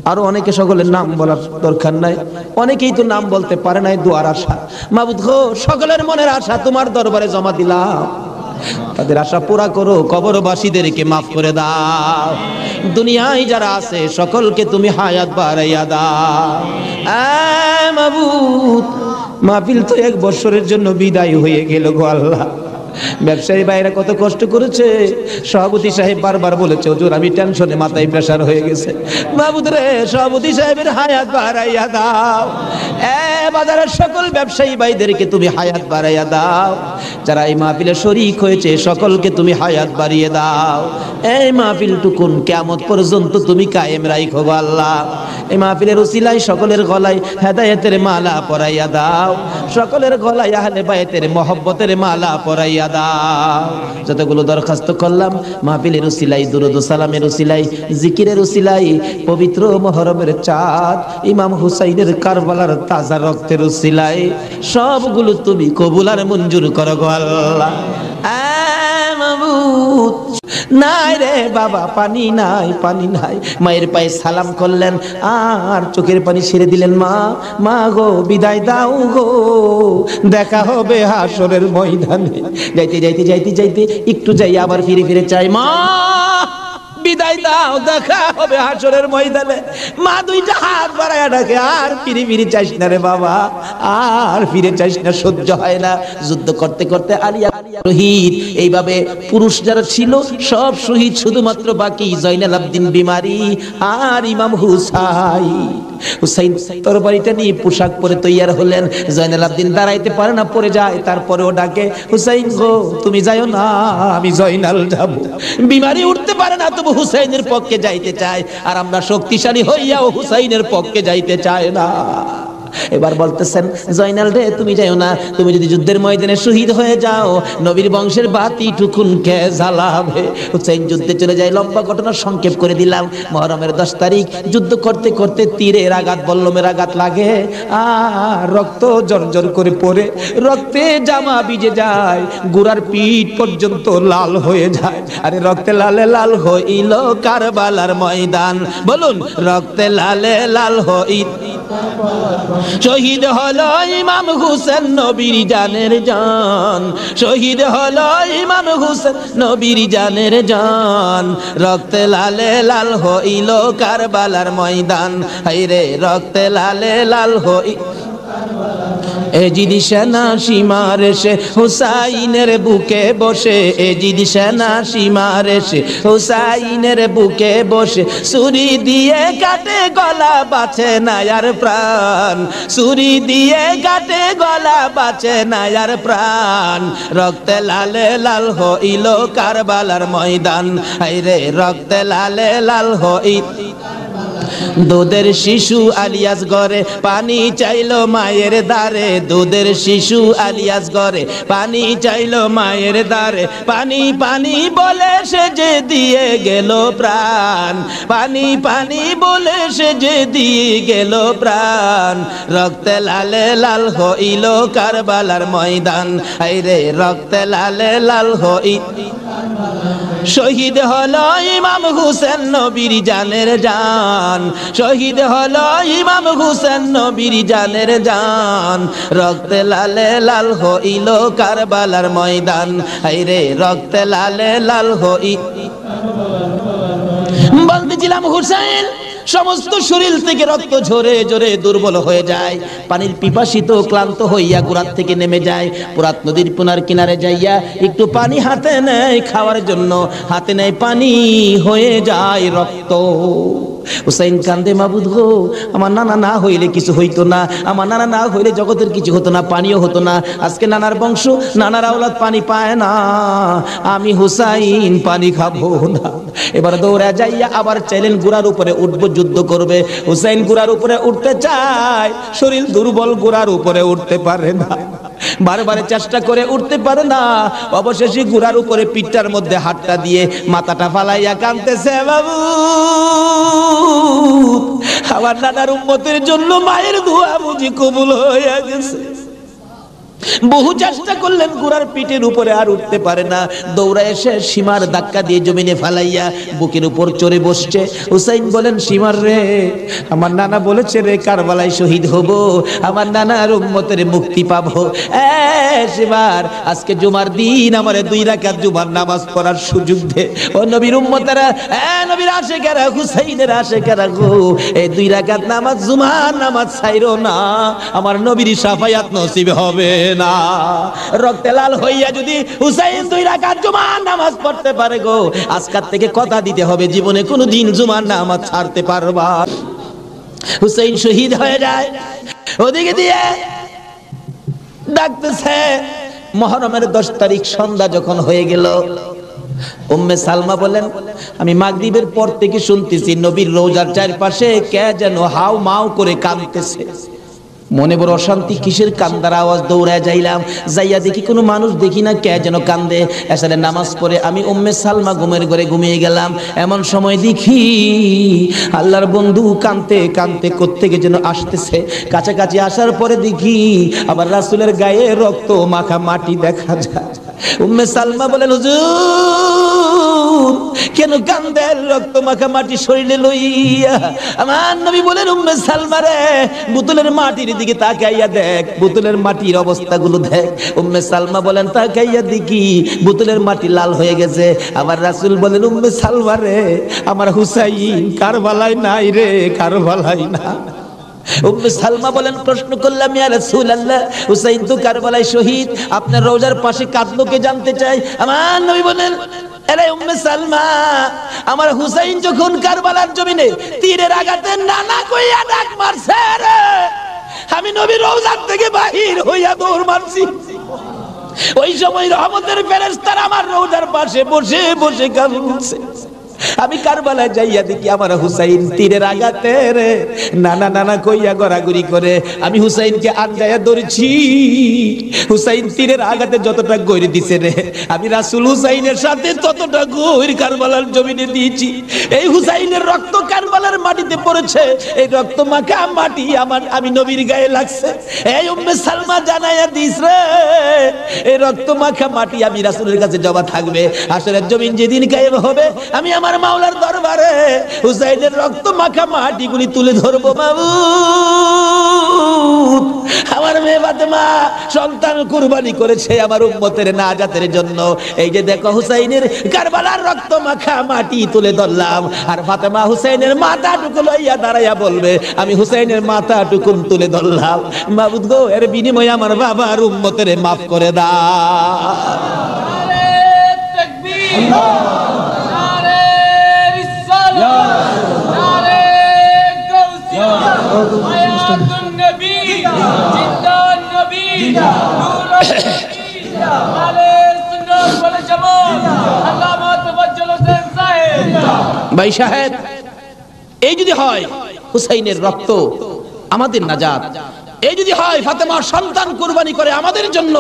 আরো অনেকে, সকলের নাম বলার দরকার নাই, অনেকেই তো নাম বলতে পারে নাই। দোয়ার আশা মাবুদ গো, সকলের মনের আশা তোমার দরবারে জমা দিলাম, তাদের আশা পুরা করো, কবরবাসীদেরকে মাফ করে দাও। দুনিয়ায় যারা আছে সকলকে তুমি হায়াত বাড়াইয়া দাও মাবুদ। মাহফিল তো 1 বছরের জন্য বিদায় হয়ে গেল গো আল্লাহ। ব্যবসায়ী ভাইরা কত কষ্ট করেছে, সভাপতি সাহেব বারবার বলেছে হুজুর আমি টেনশনে মাথায় প্রেসার হয়ে গেছে। মাবুদ রে, সভাপতি সাহেবের হায়াত বাড়াইয়া দাও। বাজারের সকল ব্যবসায়ী ভাইদেরকে তুমি হায়াত বাড়াইয়া দাও। যারা এই মাহফিলে শরীক হয়েছে সকলকে তুমি হায়াত বাড়িয়ে দাও। এই মাহফিল টুকুন কিয়ামত পর্যন্ত তুমি কায়েম রাখো গো আল্লাহ। এই মাহফিলের উসিলায় সকলের গলায় হেদায়েতের মালা পরাইয়া দাও, সকলের গলায় আহলে বাইতের মহব্বতের মালা পরাইয়া দাও। যতগুলো দরখাস্ত করলাম মাহফিলের উসিলাই, দুরূদ ও সালামের উসিলাই, জিকিরের উসিলাই, পবিত্র মুহররমের চাঁদ ইমাম হুসাইনের কারবালার তাজা রক্তের উসিলাই, সবগুলো তুমি কবুল আর মঞ্জুর করো গো আল্লাহ। মাবুদ, নাই রে বাবা, পানি নাই, পানি নাই। মায়ের পায়ে সালাম করলেন আর চোখের পানি ছেড়ে দিলেন। মা, মা গো, বিদায় দাও গো, দেখা হবে হাসরের ময়দানে। যাইতে যাইতে যাইতে যাইতে একটু যাই, আবার ফিরে ফিরে চাই, মা বিদায় দাও, দেখা হবে হাসরের ময়দানে। মা দুইটা হাত বাড়ায়া ডাকে, আর ফিরে ফিরে চাইস না রে বাবা, আর ফিরে চাইস না, সহ্য হয় না। যুদ্ধ করতে করতে আলিয়া শহীদ, এইভাবে পুরুষ যারা ছিল সব শহীদ, শুধুমাত্র বাকি জয়নাল আবদিন বিমারি আর ইমাম হুসাইন। হুসাইন তরবারিটা নিয়ে পোশাক পরে তৈয়ার হলেন। জয়নাল আবদিন দাঁড়াইতে পারে না, পড়ে যায়, তারপরেও ডাকে, হুসাইন গো তুমি যাইও না, আমি জয়নাল যাব। বিমারি উঠতে পারে না, তবু হুসাইনের পক্ষে যাইতে চায়, আর আমরা শক্তিশালী হইয়াও হুসাইনের পক্ষে যাইতে চায় না। এবার বলতেছেন, জয়নাল রে তুমি যাইও না, তুমি যদি যুদ্ধের ময়দানে শহীদ হয়ে যাও নবীর বংশের বাতি টুকুন কে জ্বালাবে। হুসাইন যুদ্ধে চলে যায়। লম্বা ঘটনা সংক্ষেপ করে দিলাম। মুহররমের 10 তারিখ যুদ্ধ করতে করতে তীরের আঘাত, বল্লমের আঘাত লাগে, আর রক্ত জর্জর করে পড়ে, রক্তে জামা ভিজে যায়, গোড়ার পিঠ পর্যন্ত লাল হয়ে যায়। আরে রক্তে লালে লাল হইল কারবালার ময়দান, বলুন রক্তে লালে লাল হইল। শহীদ হলো ইমাম হুসেন নবীর জানের জান, শহীদ হলো ইমাম হুসেন নবীর জানের জান। রক্তে লালে লাল হইল কারবালার ময়দান, হায়রে রক্তে লালে লাল হইল। এজিদ সেনা সীমার এসে হুসাইনের বুকে বসে, এজিদ সেনা সীমার এসে হুসাইনের বুকে বসে, ছুরি দিয়ে কাটে গলা বাঁচে না আর প্রাণ, ছুরি দিয়ে কাটে গলা বাঁচে না আর প্রাণ। রক্তে লালে লাল হইল কারবালার ময়দান, হায়রে রক্তে লালে লাল হইল। দুধের শিশু আলিয়াস ঘরে পানি চাইলো মায়ের দ্বারে, দুধের শিশু আলিয়াস ঘরে পানি চাইলো মায়ের দ্বারে, পানি পানি বলে সে যে দিয়ে গেল প্রাণ, পানি পানি বলে সে যে দিয়ে গেল প্রাণ। রক্তে লালে লাল হইল কারবালার ময়দান, হায়রে রক্তে লালে লাল হইল। শহীদ হলো ইমাম হুসেন নবীর জানের জান, শহীদ হলো ইমাম হুসেন নবীর জানের জান, রক্তে লালে লাল হইল কারবালার ময়দান, হায়রে রক্তে লালে লাল হই। বলতেছিলাম হুসেন সমস্ত শরীর থেকে রক্ত ঝরে ঝরে দুর্বল হয়ে যায়, পানির পিপাসিত ক্লান্ত হইয়া গুড়ার থেকে নেমে যায়, পুরাত নদীর পুনার কিনারে যাইয়া একটু পানি হাতে নেয় খাওয়ার জন্য, হাতে নেয় পানি হয়ে যায় রক্ত। হুসাইন কান্দে, মাবুদ গো আমার নানা না হইলে কিছু হইতো না, আমার নানা না হইলে জগতের কিছু হতো না, পানিও হতো না, আজকে নানার বংশ নানার আওলাদ পানি পায় না, আমি হুসাইন পানি খাবো না। এবার দৌড়া যাইয়া আবার চাইলেন গুড়ার উপরে উঠবো, যুদ্ধ করবে। হুসাইন গুড়ার উপরে উঠতে চায়, শরীর দুর্বল, গুড়ার উপরে উঠতে পারে না, বারবার চেষ্টা করে উঠতে পারে না, অবশেষে গুড়ার উপরে পিঠটার মধ্যে হাতটা দিয়ে মাথাটা ফালাইয়া কাঁদতেছে, বাবু আমার নানার উম্মতের জন্য মায়ের দোয়া বুঝি কবুল হয়ে গেছে। বহু চেষ্টা করলেন, গুড়ার পিঠের উপরে আর উঠতে পারে না, দৌড়া এসে সীমার ধাক্কা দিয়ে জমিনে ফালাইয়া বুকের উপর চড়ে বসছে। হুসাইন বলেন, সীমার রে আমার নানা বলেছে রে কারবালায় শহীদ হব, আমার নানার উম্মতের মুক্তি পাবো, সীমার আজকে জুমার দিন আমারে 2 রাকাত জুমার নামাজ পড়ার সুযোগ দে। ও নবীর উম্মতেরা, নবীর আশিকেরা, হুসাইনের আশিকেরা গো, এই 2 রাকাত নামাজ জুমার নামাজ ছাইরো না, আমার নবীর শাফায়াত নসিব হবে না। রক্তে লাল হইয়া যদি হুসাইন 2 রাকাত জুমার নামাজ পড়তে পারে গো, আজকাল থেকে কথা দিতে হবে জীবনে কোনোদিন জুমার নামাজ ছাড়তে পারবা। হুসাইন শহীদ হয়ে যায়, ওদিকে দিয়ে ডাকতেছে। মুহররমের 10 তারিখ সন্ধ্যা যখন হয়ে গেল, উম্মে সালমা বলেন আমি মাগরিবের পর থেকে শুনতেছি নবীর রওজার চারপাশে কে যেন হাউ মাউ করে কাঁদতেছে। মনে বড় অশান্তি, কিসের কান্দার আওয়াজ, দৌড়ায় যাইলাম, যাইয়া দেখি কোনো মানুষ দেখি না, কে যেন কান্দে। এসারে নামাজ পড়ে আমি উম্মে সালমা ঘুমের ঘরে ঘুমিয়ে গেলাম। এমন সময় দেখি আল্লাহর বন্ধু কাঁদতে কাঁদতে কোত্থেকে যেন আসতেছে, কাছাকাছি আসার পরে দেখি আবার রাসূলের গায়ে রক্ত মাখা মাটি দেখা যায়। উম্মে সালমা বলেন, হুজুর কেন কান্দেন রক্ত মাখা মাটি শরীরে লইয়া? আমার নবী বলেন, উম্মে সালমা রে বোতলের মাটির দিকে তাকাইয়া দেখ, বোতলের মাটির অবস্থাগুলো দেখ। উম্মে সালমা বলেন, তাকাইয়া দেখি বোতলের মাটি লাল হয়ে গেছে। আবার রাসূল বলেন, উম্মে সালমা রে আমার হুসাইন কারবালায় নাই রে, কারবালায় না। উম্মে সালমা বলেন, প্রশ্ন করলাম ইয়া রাসূলুল্লাহ, হুসাইন তো কারবালায় শহীদ, আপনার রওজার পাশে কাঁদলো কে জানতে চাই। আমার নবী বলেন, আরে উম্মে সালমা আমার হুসাইন যখন কারবালার জমিনে তীরের আঘাতে নানা কইয়া ডাক মারছে রে, আমি নবী রওজার থেকে বাহির হইয়া দৌড় মারছি। ওই সময় রহমতের ফেরেশতারা আমার রওজার পাশে বসে বসে কাঁদছে। আমি কারবালায় যাইয়া দেখি আমার হুসাইন তীরের আঘাতে রে নানা নানা কইয়া গড়াগড়ি করে। আমি হুসাইনকে আনজায়া ধরেছি, হুসাইন তীরের আঘাতে যতটা গড়ি দিছে রে, আমি রাসূল হুসাইনের সাথে ততটা গড় কারবালার জমিনে দিয়েছি। এই হুসাইনের রক্ত কারবালার মাটিতে পড়েছে, এই রক্ত মাখা মাটি আমি নবীর গায়ে লাগছে। এই উম্মে সালমা জানাইয়া দিস রে, এই রক্ত মাখা মাটি আমি রাসূলের কাছে জমা থাকবে। হাসরের জমিন যেদিন কায়েম হবে, আমি আমার মাওলার দরবারে হুসাইনের রক্ত মাখা মাটিগুলি তুলে ধরবো। মাবুদ আমার মেয়ে ফাতেমা সন্তান কুরবানি করেছে আমার উম্মতের নাজাতের জন্য। এই যে দেখো হুসাইনের কারবালার রক্ত মাখা মাটি তুলে ধরলাম, আর ফাতেমা হুসাইনের মাথাটুকু লইয়া দাঁড়াইয়া বলবে আমি হুসাইনের মাথাটুকু তুলে ধরলাম। মাবুদ গো, এর বিনিময়ে আমার বাবার উম্মতের মাফ করে দাও। ভাই সাহেব, এই যদি হয় হুসাইনের রক্ত আমাদের নাজাত, এই যদি হয় ফাতেমার সন্তান কুরবানি করে আমাদের জন্য,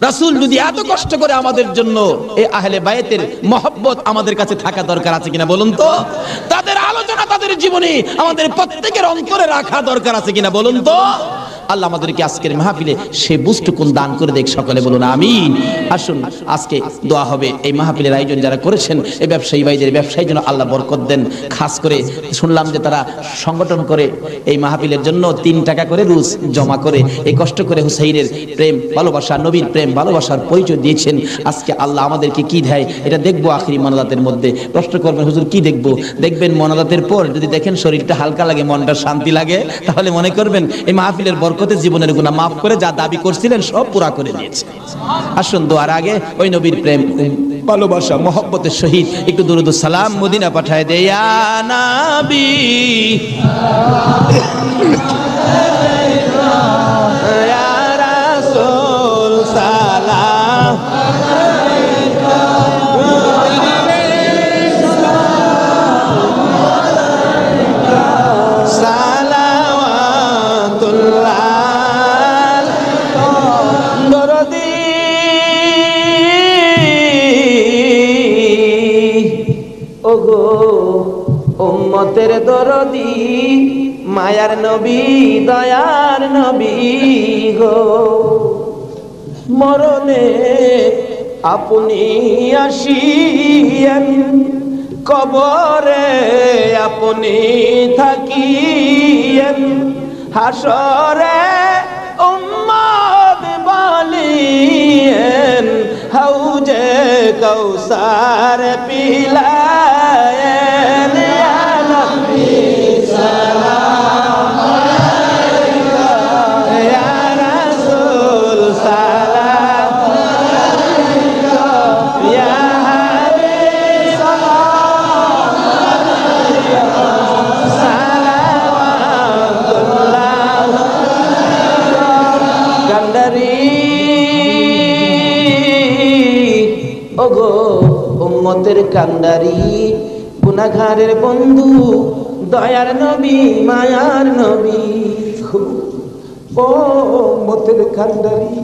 রাসূল যদি এত কষ্ট করে আমাদের জন্য, এই আহলে বায়তের মহব্বত আমাদের কাছে থাকা দরকার আছে কিনা বলুন তো? তাদের আলোচনা তাদের জীবনে আমাদের প্রত্যেকের অন্তরে রাখা দরকার আছে কিনা বলুন তো? আল্লাহ আমাদেরকে আজকের মাহফিলে সে বুঝটুকুন দান করে দেখ, সকলে বলুন আমিন। আসুন আজকে দোয়া হবে। এই মাহফিলের আয়োজন যারা করেছেন এই ব্যবসায়ী ভাইদের ব্যবসায়ীর জন্য আল্লাহ বরকত দেন। খাস করে শুনলাম যে তারা সংগঠন করে এই মাহফিলের জন্য 3 টাকা করে রোজ জমা করে এই কষ্ট করে হুসাইনের প্রেম ভালোবাসা, নবীর প্রেম ভালোবাসার পরিচয় দিয়েছেন। আজকে আল্লাহ আমাদেরকে কি দেয় এটা দেখবো আখিরি মোনাজাতের মধ্যে। প্রশ্ন করবেন হুজুর কি দেখবো? দেখবেন মোনাজাতের পর যদি দেখেন শরীরটা হালকা লাগে, মনটা শান্তি লাগে, তাহলে মনে করবেন এই মাহফিলের বরকতে জীবনের গুনাহ মাফ করে যা দাবি করছিলেন সব পুরা করে দিয়েছে। আসুন দোয়ার আগে ওই নবীর প্রেম ভালোবাসা মহব্বতের সহিত একটু দুরূদ ও সালাম মদিনা পাঠায় দে। ইয়া নবী ইয়া রাসূল সালাম উম্মতের দরদি মায়ার নবী দয়ার নবী গো, মরণে আপনি আসিয়েন, কবরে আপনি থাকিয়েন, হাসরে উম্মত বলিয়েন, হাউজে কৌসার পিলায়েন। ইয়া নবী সালাম আলাইকা, ইয়া রাসূল সালাম আলাইকা, ইয়া হাবিব সালাম আলাইকা, সালাওয়াতুল্লাহ কান্ডারি। ওগো উম্মতের কান্ডারি, গুনাহগারের বন্ধু, দয়ার নবী মায়ার নবী। ও উম্মতের কান্ডারি,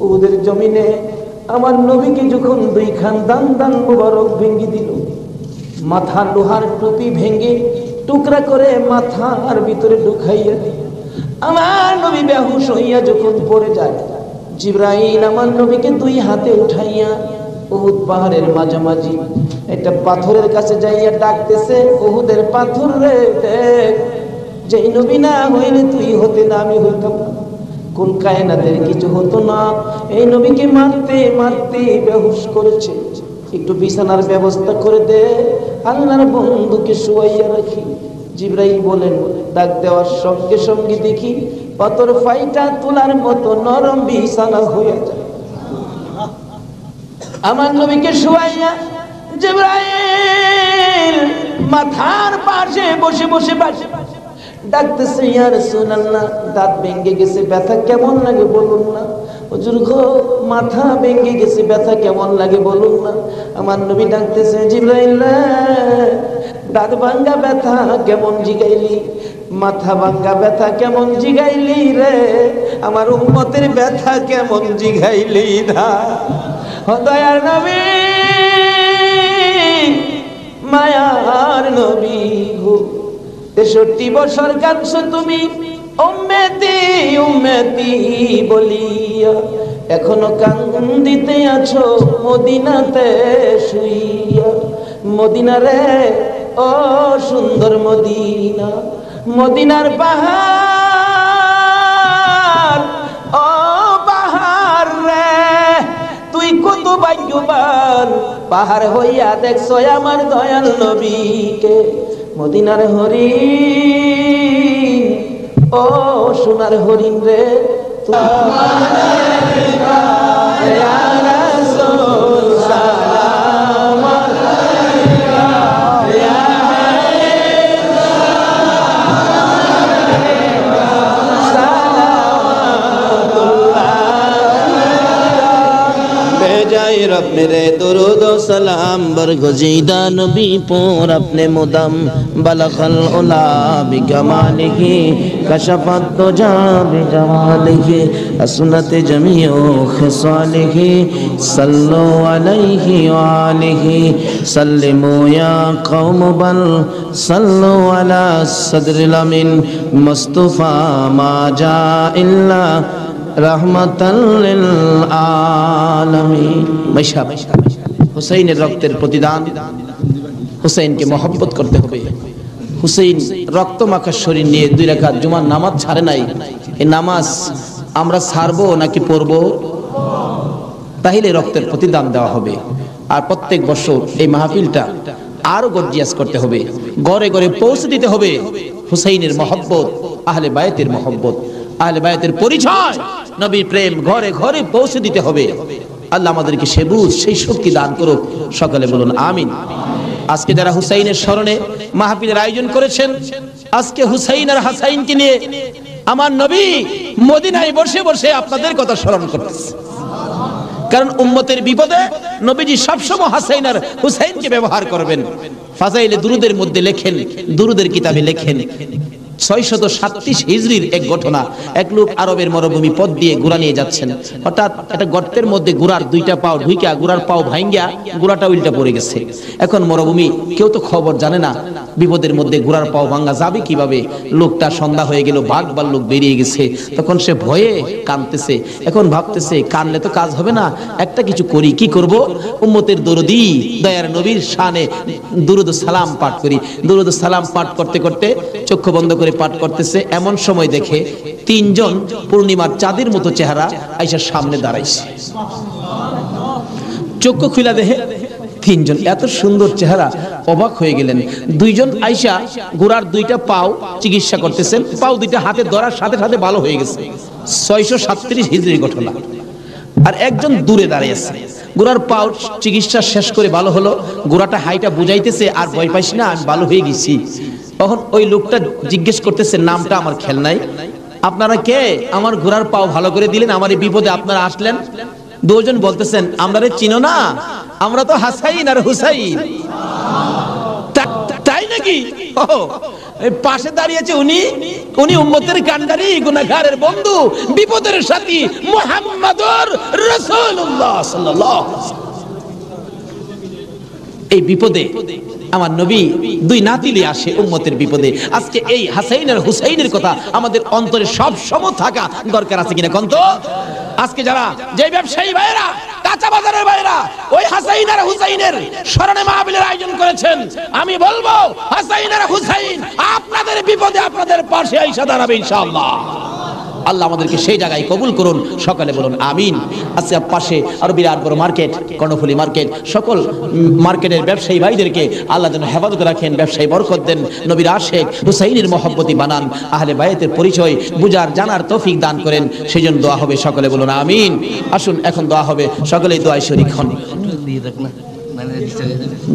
ওদের জমিনে আমার নবীকে যখন 2 খান দান মুবারক ভেঙে দিল, মাথার লোহার টুপি ভেঙে টুকরা করে মাথার ভিতরে ঢুকাইয়া দিল। আমার নবী বেহুশ হইয়া যখন পড়ে যায়, জিবরাইল আমার নবীকে 2 হাতে উঠাইয়া উহুদ পাহাড়ের মাঝামাঝি একটা পাথরের কাছে যাইয়া ডাকতেছে, উহুদের পাথর রে দেখ, যেই নবী না হইলে তুই হতে না আমি হইতাম না, কোন কায়নাতের কিছু হতো না, এই নবীকে মারতে মারতে বেহুশ করেছে, একটু বিছানার ব্যবস্থা করে দে, আল্লাহর বন্ধুকে শুয়াইয়া রাখি। জিবরাইল বলেন, ডাক দেওয়ার সঙ্গে সঙ্গে দেখি পাথর ফাইটা তোলার মতো নরম বিছানা হয়ে যায়। আমার নবীকে শুয়াইয়া জিবরাইল মাথার পাশে বসে বসে ডাকতেছে, ইয়া রাসূলুল্লাহ, দাঁত ভেঙে গেছে, ব্যথা কেমন লাগে বলুন না। হুজুর গো, মাথা ভেঙে গেছে, ব্যথা কেমন লাগে বলুন না। আমার নবী ডাকতেছে, জিবরাইল দাঁত ভাঙ্গা ব্যথা কেমন জিগাইলি, মাথা ভাঙ্গা ব্যথা কেমন জিগাইলি রে, আমার উম্মতের ব্যথা কেমন জিগাইলি না। দয়ার নবী মায়ার নবী গো, 63 বছর কাঁদছো তুমি উম্মতি উম্মতি বলিয়া, এখনো কান্দিতে আছো মদিনাতে শুইয়া। মদিনা রে ও সুন্দর মদিনা, মদিনার পাহাড়, ও পাহাড় রে তুই কত ভাগ্যবান, পাহাড় হইয়া দেখছো আমার দয়াল নবীকে। মদিনার হরিণ, ও সোনার হরিণ রে, रब मेरे दुरूद व सलाम बरगुज़ीदा नबी पर अपने मुदम बलगल उला बिकमालिही कशफत तुजा बिजमालिही असनत जमीउ खिसालिही सल्लु अलैहि व आलिही सल्लिमू या कौम बल सल्लु अला सदरिल अमीन मुस्तफा मा जा इल्ला रहमतल लिल आलमीन। मैशाब হুসাইনের রক্তের প্রতিদান, হুসাইনকে মহব্বত করতে হবে। হুসাইন রক্ত মাখা শরীর নিয়ে 2 রাকাত জুমার নামাজ ছাড়ে নাই। এই নামাজ আমরা ছাড়বো নাকি পড়বো? তাহলে রক্তের প্রতিদান দেওয়া হবে। আর প্রত্যেক বছর এই মাহফিলটা আরো গর্জিয়াস করতে হবে, ঘরে ঘরে পৌঁছে দিতে হবে হুসাইনের মহব্বত, আহলে বায়তের মহব্বত, আহলে বায়তের পরিচয়, নবীর প্রেম ঘরে ঘরে পৌঁছে দিতে হবে। আল্লাহ আমাদেরকে সে বুঝ সেই শক্তি দান করুক, সকলে বলুন আমিন। আজকে যারা হুসাইনের স্মরণে মাহফিলের আয়োজন করেছেন, আজকে হুসাইন আর হাসাইনকে নিয়ে আমার নবী মদিনায় বসে বসে আপনাদের কথা স্মরণ করতেছে। কারণ উম্মতের বিপদে নবীজি সবসময় হাসাইন আর হুসাইনকে ব্যবহার করবেন। ফাজাইলে দুরুদের মধ্যে লেখেন, দুরুদের কিতাবে লেখেন 637 হিজরির এক ঘটনা। এক লোক আরবের মরুভূমি পথ দিয়ে ঘোড়া নিয়ে যাচ্ছেন, হঠাৎ একটা গর্তের মধ্যে ঘোড়ার 2টা পাও ঢুইকা ঘোড়ার পাও ভাঙ্গিয়া ঘোড়াটা উল্টা পড়ে গেছে। এখন মরুভূমি, কেউ তো খবর জানে না, বিপদের মধ্যে ঘোড়ার পাও ভাঙ্গা যাবে কিভাবে। লোকটা সন্ধ্যা হয়ে গেল, বাঘ ভাল্লুক বেরিয়ে গেছে। তখন সে ভয়ে কাঁদতেছে। এখন ভাবতেছে কানলে তো কাজ হবে না, একটা কিছু করি। কি করব? উম্মতের দরদি দয়ার নবীর শানে দুরুদ সালাম পাঠ করি। দুরুদ সালাম পাঠ করতে করতে চক্ষু বন্ধ করে পাঠ করতেছে। এমন সময় দেখে 3 জন পূর্ণিমার চাঁদের মতো চেহারা আয়েশার সামনে দাঁড়াইছে। চক্ষু খুলে দেখে 3 জন এত সুন্দর চেহারা, অবাক হয়ে গেলেন। 2 জন আয়েশা ঘোড়ার 2টা পাও চিকিৎসা করতেছেন, পাও 2টা হাতে ধরার সাথে সাথে ভালো হয়ে গেছে। 637 হিজরির ঘটনা। আর একজন দূরে দাঁড়িয়ে আছে, ঘোড়ার পাও চিকিৎসা শেষ করে ভালো হলো, ঘোড়াটা হাইটা বুঝাইতেছে আর ভয় পাইস না, আমি ভালো হয়ে গেছি। তখন ওই লোকটা জিজ্ঞেস করতেছে, নামটা আমার খেয়াল নাই, আপনারা কে? আমার ঘোড়ার পাও ভালো করে দিলেন, আমার এই বিপদে আপনারা আসলেন। 2 জন বলতেছেন, আমরা চিনো না, আমরা তো হাসাইন আর হুসাইন। তাই নাকি? পাশে দাঁড়িয়েছে উনি উম্মতের কান্ডারি, গুনাহগারের বন্ধু, বিপদের সাথী মুহাম্মাদুর রাসূলুল্লাহ সাল্লাল্লাহু আলাইহি ওয়াসাল্লাম। এই বিপদে আমার নবী 2 নাতিলি আসে উম্মতের বিপদে। আজকে এই হাসাইন আর হুসাইনের কথা আমাদের অন্তরে সব সময় থাকা দরকার আছে কিনা কোন তো? আজকে যারা যে ব্যবসায়ী ভাইরা, কাঁচা বাজারের ভাইরা ওই হাসাইন আর হুসাইনের স্মরণে মাহফিলের আয়োজন করেছেন, আমি বলবো হাসাইন আর হুসাইন আপনাদের বিপদে আপনাদের পাশে আইসা দাঁড়াবে ইনশাআল্লাহ। আল্লাহ আমাদেরকে সেই জায়গায় কবুল করুন, সকালে বলুন আমিন। আজকে পাশে আরো বিরাট বড় মার্কেট, কর্ণফুলী মার্কেট, সকল মার্কেটের ব্যবসায়ী ভাইদেরকে আল্লাহ যেন হেফাজত রাখেন, ব্যবসায়ী বরকত দেন, নবীর আশিক হুসাইনের মহব্বতি বানান, আহলে বায়তের পরিচয় বুঝার জানার তৌফিক দান করেন, সেই জন্য দোয়া হবে, সকলে বলুন আমিন। আসুন এখন দোয়া হবে, সকলেই দোয়ায় শরীক হন।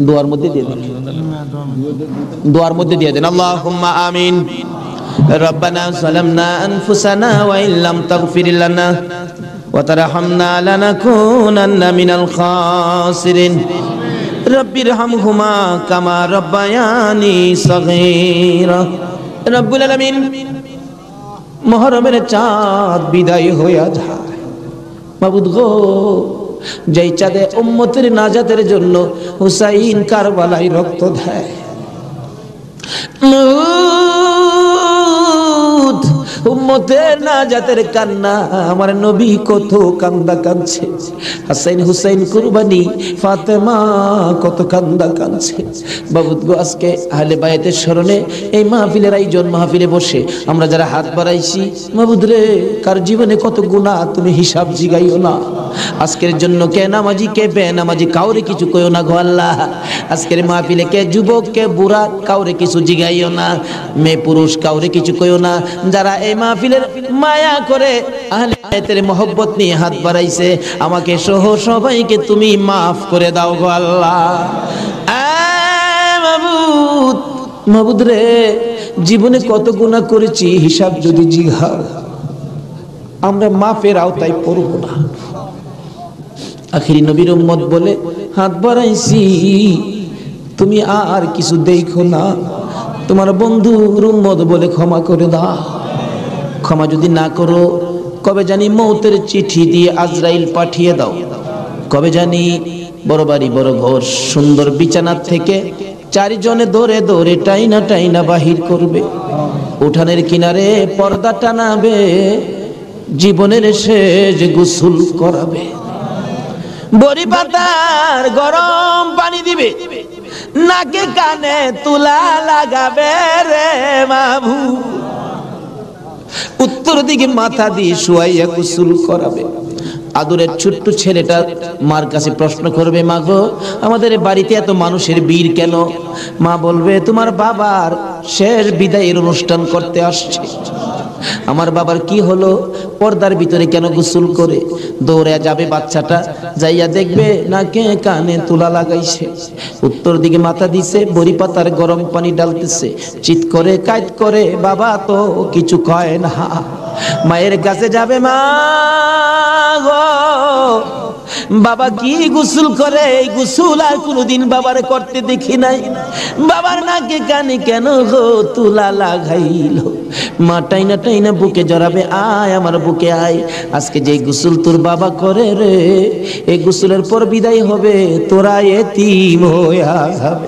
দোয়ার মধ্যে দিয়ে দেন, দোয়ার মধ্যে দিয়ে দেন। আল্লাহুম্মা আমিন। ربنا ظلمنا أنفسنا وإن لم تغفر لنا وترحمنا لنكونن من الخاسرين رب ارحمهما كما ربياني صغيرا رب العالمين মুহররমের চাঁদ বিদায় হয়ে যায় মাবুদ গো, যেই চাঁদে উম্মতের নাজাতের জন্য হুসাইন কারবালায় রক্ত দেয়, উম্মতের নাজাতের কান্না আমার নবী কত কান্দা কাঁদছে, হাসাইন হুসাইন কুরবানি ফাতেমা কত কান্দা কাঁদছে। বাবুদ গো, আজকে আহলে বায়াতের স্মরণে এই মাহফিলের আয়োজন, মাহফিলে বসে আমরা যারা হাত বাড়াইছি, মাবুদ রে কার জীবনে কত গুনাহ তুমি হিসাব জিগাইও না। আজকের জন্য কে নামাজি কে বেনামাজি কাউরে কিছু কইও না গো আল্লাহ। আজকের মাহফিলে কে যুবক কে বুড়া কাউরে কিছু জিগাইও না, মেয়ে পুরুষ কাউরে কিছু কইও না। যারা এই মাহফিলের মায়া করে আহলে বায়াতের মহব্বত নিয়ে হাত বাড়াইছে, আমাকে সহ সবাইকে তুমি মাফ করে দাও গো আল্লাহ। মাবুদ, মাবুদ রে জীবনে কত গুনাহ করেছি, হিসাব যদি জিগাও আমরা মাফের আওতায় পড়ব না। আখিরি নবীর উম্মত বলে হাত বাড়াইছি, তুমি আর কিছু দেখো না, তোমার বন্ধুর উম্মত বলে ক্ষমা করে দাও। ক্ষমা যদি না করো, কবে জানি মৌতের চিঠি দিয়ে আজরাইল পাঠিয়ে দাও। কবে জানি বড় বাড়ি বড় ঘর সুন্দর বিছানার থেকে চারজনে দৌড়ে দৌড়ে টাইনা টাইনা বাহির করবে, উঠানের কিনারে পর্দা টানাবে, জীবনের শেষ গোসল করাবে, বড়ি পাতার গরম পানি দিবে, নাকে কানে তুলা লাগাবে রে মাভু, উত্তর দিকে মাথা দিয়ে শুয়াইয়া গোসল করাবে। আদরের ছোট্ট ছেলেটা মার কাছে প্রশ্ন করবে, মা গো আমাদের বাড়িতে এত মানুষের ভিড় কেন? মা বলবে, তোমার বাবার শেষ বিদায়ের অনুষ্ঠান করতে আসছে। আমার বাবার কি হলো? পর্দার ভিতরে কেন গোসল করে? দৌড়ে যাবে বাচ্চাটা, যাইয়া দেখবে নাকে কানে তুলা লাগাইছে, উত্তর দিকে মাথা দিছে, বড়ি পাতার গরম পানি ডালতেছে, চিৎ করে কাইত করে, বাবা তো কিছু কয় না। মায়ের কাছে যাবে, মা গো বাবা কি গোসল করে, এই গোসল আর কোনোদিন বাবারে করতে দেখি নাই, বাবার নাকে কানে কেন গো তুলা লাগাইলো? মা টাইনা টাইনা বুকে জড়াবে, আয় আমার বুকে আয়, আজকে যে গোসল তোর বাবা করে রে, এই গোসলের পর বিদায় হবে, তোরা এতিম হইয়া যাবে।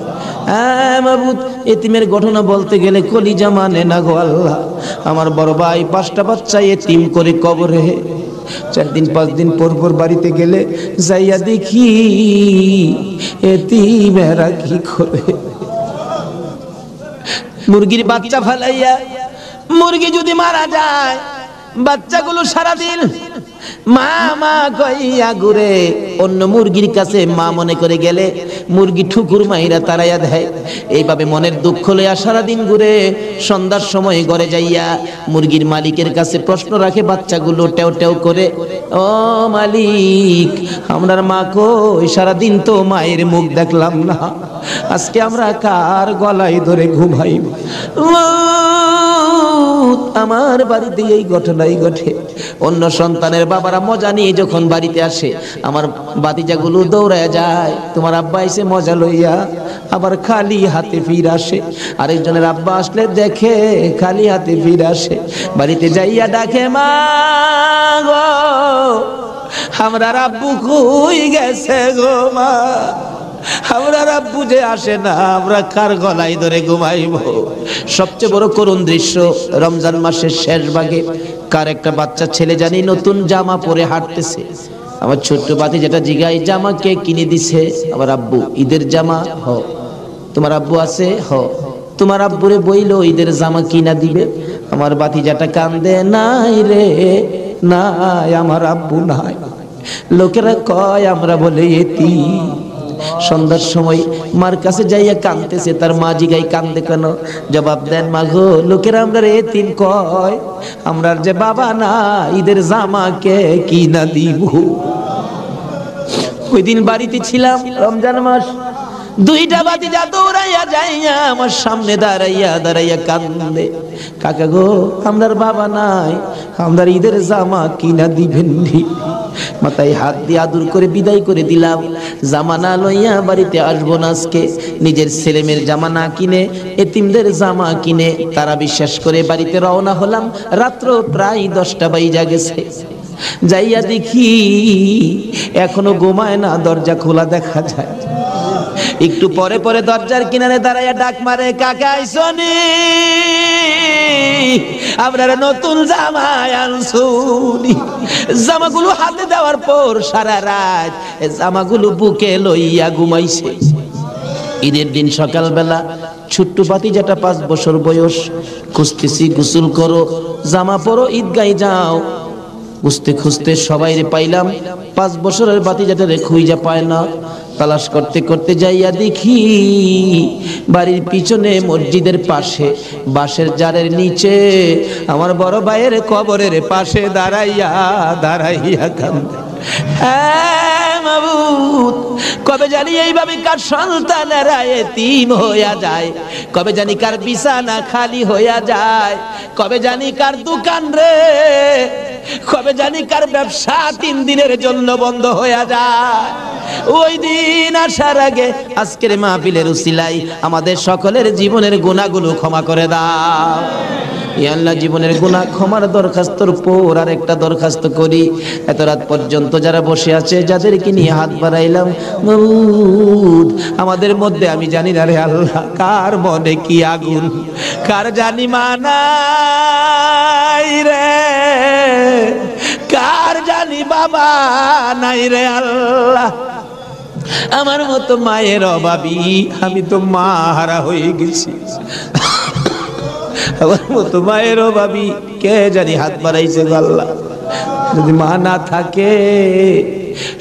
মাবুদ, এতিমের ঘটনা বলতে গেলে কলিজা মানে না গো আল্লাহ। আমার বড় ভাই 5টা বাচ্চা এতিম করে কবরে, 4 দিন 5 দিন পর পর বাড়িতে গেলে যাইয়া দেখি এতিমেরা কি করে। মুরগির বাচ্চা ফালাইয়া, মুরগি যদি মারা যায়, বাচ্চাগুলো সারাদিন মা মা কইয়া ঘুরে, অন্য মুরগির কাছে মা মনে করে গেলে মুরগি ঠুকুর মাইরা তারাইয়া দেয়। এইভাবে মনের দুঃখ লইয়া সারাদিন ঘুরে, সন্ধ্যার সময় ঘরে যাইয়া মুরগির মালিকের কাছে প্রশ্ন রাখে বাচ্চাগুলো টেও টেও করে, ও মালিক আমরার মা কই? সারাদিন তো মায়ের মুখ দেখলাম না, আজকে আমরা কার গলায় ধরে ঘুমাইব? আমার বাড়িতে এই ঘটনাই ঘটে। অন্য সন্তানের বাবারা মজা নিয়ে যখন বাড়িতে আসে, আমার বাতিজাগুলো দৌড়ায় যায়, তোমার আব্বা এসে মজা লইয়া, আবার খালি হাতে ফিরে আসে। আরেকজনের আব্বা আসলে দেখে খালি হাতে ফিরে আসে, বাড়িতে যাইয়া ডাকে, মা গো আমরা আব্বু কই গেছে গো মা, আমরা আব্বু যে আসে না, আমরা কার গলায় ধরে ঘুমাইব? সবচেয়ে বড় করুণ দৃশ্য, রমজান মাসের শেষ ভাগে কার একটা বাচ্চা ছেলে জানি নতুন জামা পরে হাঁটতেছে। আমার ছোট্ট বাতি যেটা জিগাই, জামা কে কিনে দিছে? আমার আব্বু। ঈদের জামা? হ। তোমার আব্বু আছে? হ। তোমার আব্বুরে বইলো ঈদের জামা কিনা দিবে। আমার বাতি যেটা কান্দে, নাই রে নাই, আমার আব্বু নাই। লোকেরা কয় আমরা বলে এতিম। সন্ধ্যার সময় মার কাছে যাইয়া কাঁদতেছে, তার মা জিগাই কান্দে কেন? জবাব দেন, মা গো লোকেরা আমরা এতিম কয়, আমরার যে বাবা না, ঈদের জামা কে কিনা দিব? ওই দিন বাড়িতে ছিলাম, রমজান মাস, 2টা বাতিজা দৌড়াইয়া যাইয়া আমার সামনে দাঁড়াইয়া দাঁড়াইয়া কান্দে, কাকা গো আমরার বাবা নাই, আমরার ঈদের জামা কিনা দিবেন? মাথায় হাত দিয়ে আদর করে বিদায় করে দিলাম। জামা না লইয়া বাড়িতে আসবো না আজকে। নিজের ছেলেমেয়ের জামা না কিনে এতিমদের জামা কিনে তারা বিশ্বাস করে বাড়িতে রওনা হলাম। রাত্র প্রায় 10টা বাজে গেছে। যাইয়া দেখি এখনো ঘুমায় না, দরজা খোলা দেখা যায়। একটু পরে পরে দরজার কিনারে দাঁড়াইয়া ডাক মারে, কাকা আইসনি, আপনারা নতুন জামা আনছুনি। জামাগুলো হাতে দেওয়ার পর সারা রাত জামাগুলো বুকে লইয়া ঘুমাইছে। ঈদের দিন সকালবেলা ছোট্ট ভাতিজাটা 5 বছর বয়স, খুঁজতেছি, গোসল করো, জামা পরো, ঈদগায় যাও। খুঁজতে খুঁজতে সবাইরে পাইলাম, 5 বছরের ভাতিজাটারে খুঁজা পায় না। তালাশ করতে করতে যাইয়া দেখি বাড়ির পিছনে মসজিদের পাশে বাঁশের জারের নিচে আমার বড় ভাইয়ের কবরের পাশে দাঁড়াইয়া দাঁড়াইয়া কান্দে। হ্যাঁ মাবুদ, কবে জানি এইভাবে কার সন্তানেরা এতিম হইয়া যায়, কবে জানি কার বিছানা খালি হইয়া যায়, কবে জানি কার দোকান রে কবে জানি কার ব্যবসা 3 দিনের জন্য বন্ধ হয়ে যায়। ওই দিন আসার আগে আজকের মাহফিলের উসিলায় আমাদের সকলের জীবনের গুনাহগুলো ক্ষমা করে দাও। ইয়া আল্লাহ, জীবনের গুনাহ ক্ষমার দরখাস্তর পর আর একটা দরখাস্ত করি, এত রাত পর্যন্ত যারা বসে আছে, যাদেরকে নিয়ে হাত বাড়াইলাম, মাবুদ আমাদের মধ্যে আমি জানি না রে আল্লাহ, কার মনে কি আগুন, কার জানি মানাই রে, কার জানি বাবা নাই রে আল্লাহ। আমার মতো মায়ের অভাবী, আমি তো মা হারা হয়ে গেছি। আমার মতো মায়ের অভাবী কে জানি হাত বাড়াইছে আল্লাহ। যদি মা না থাকে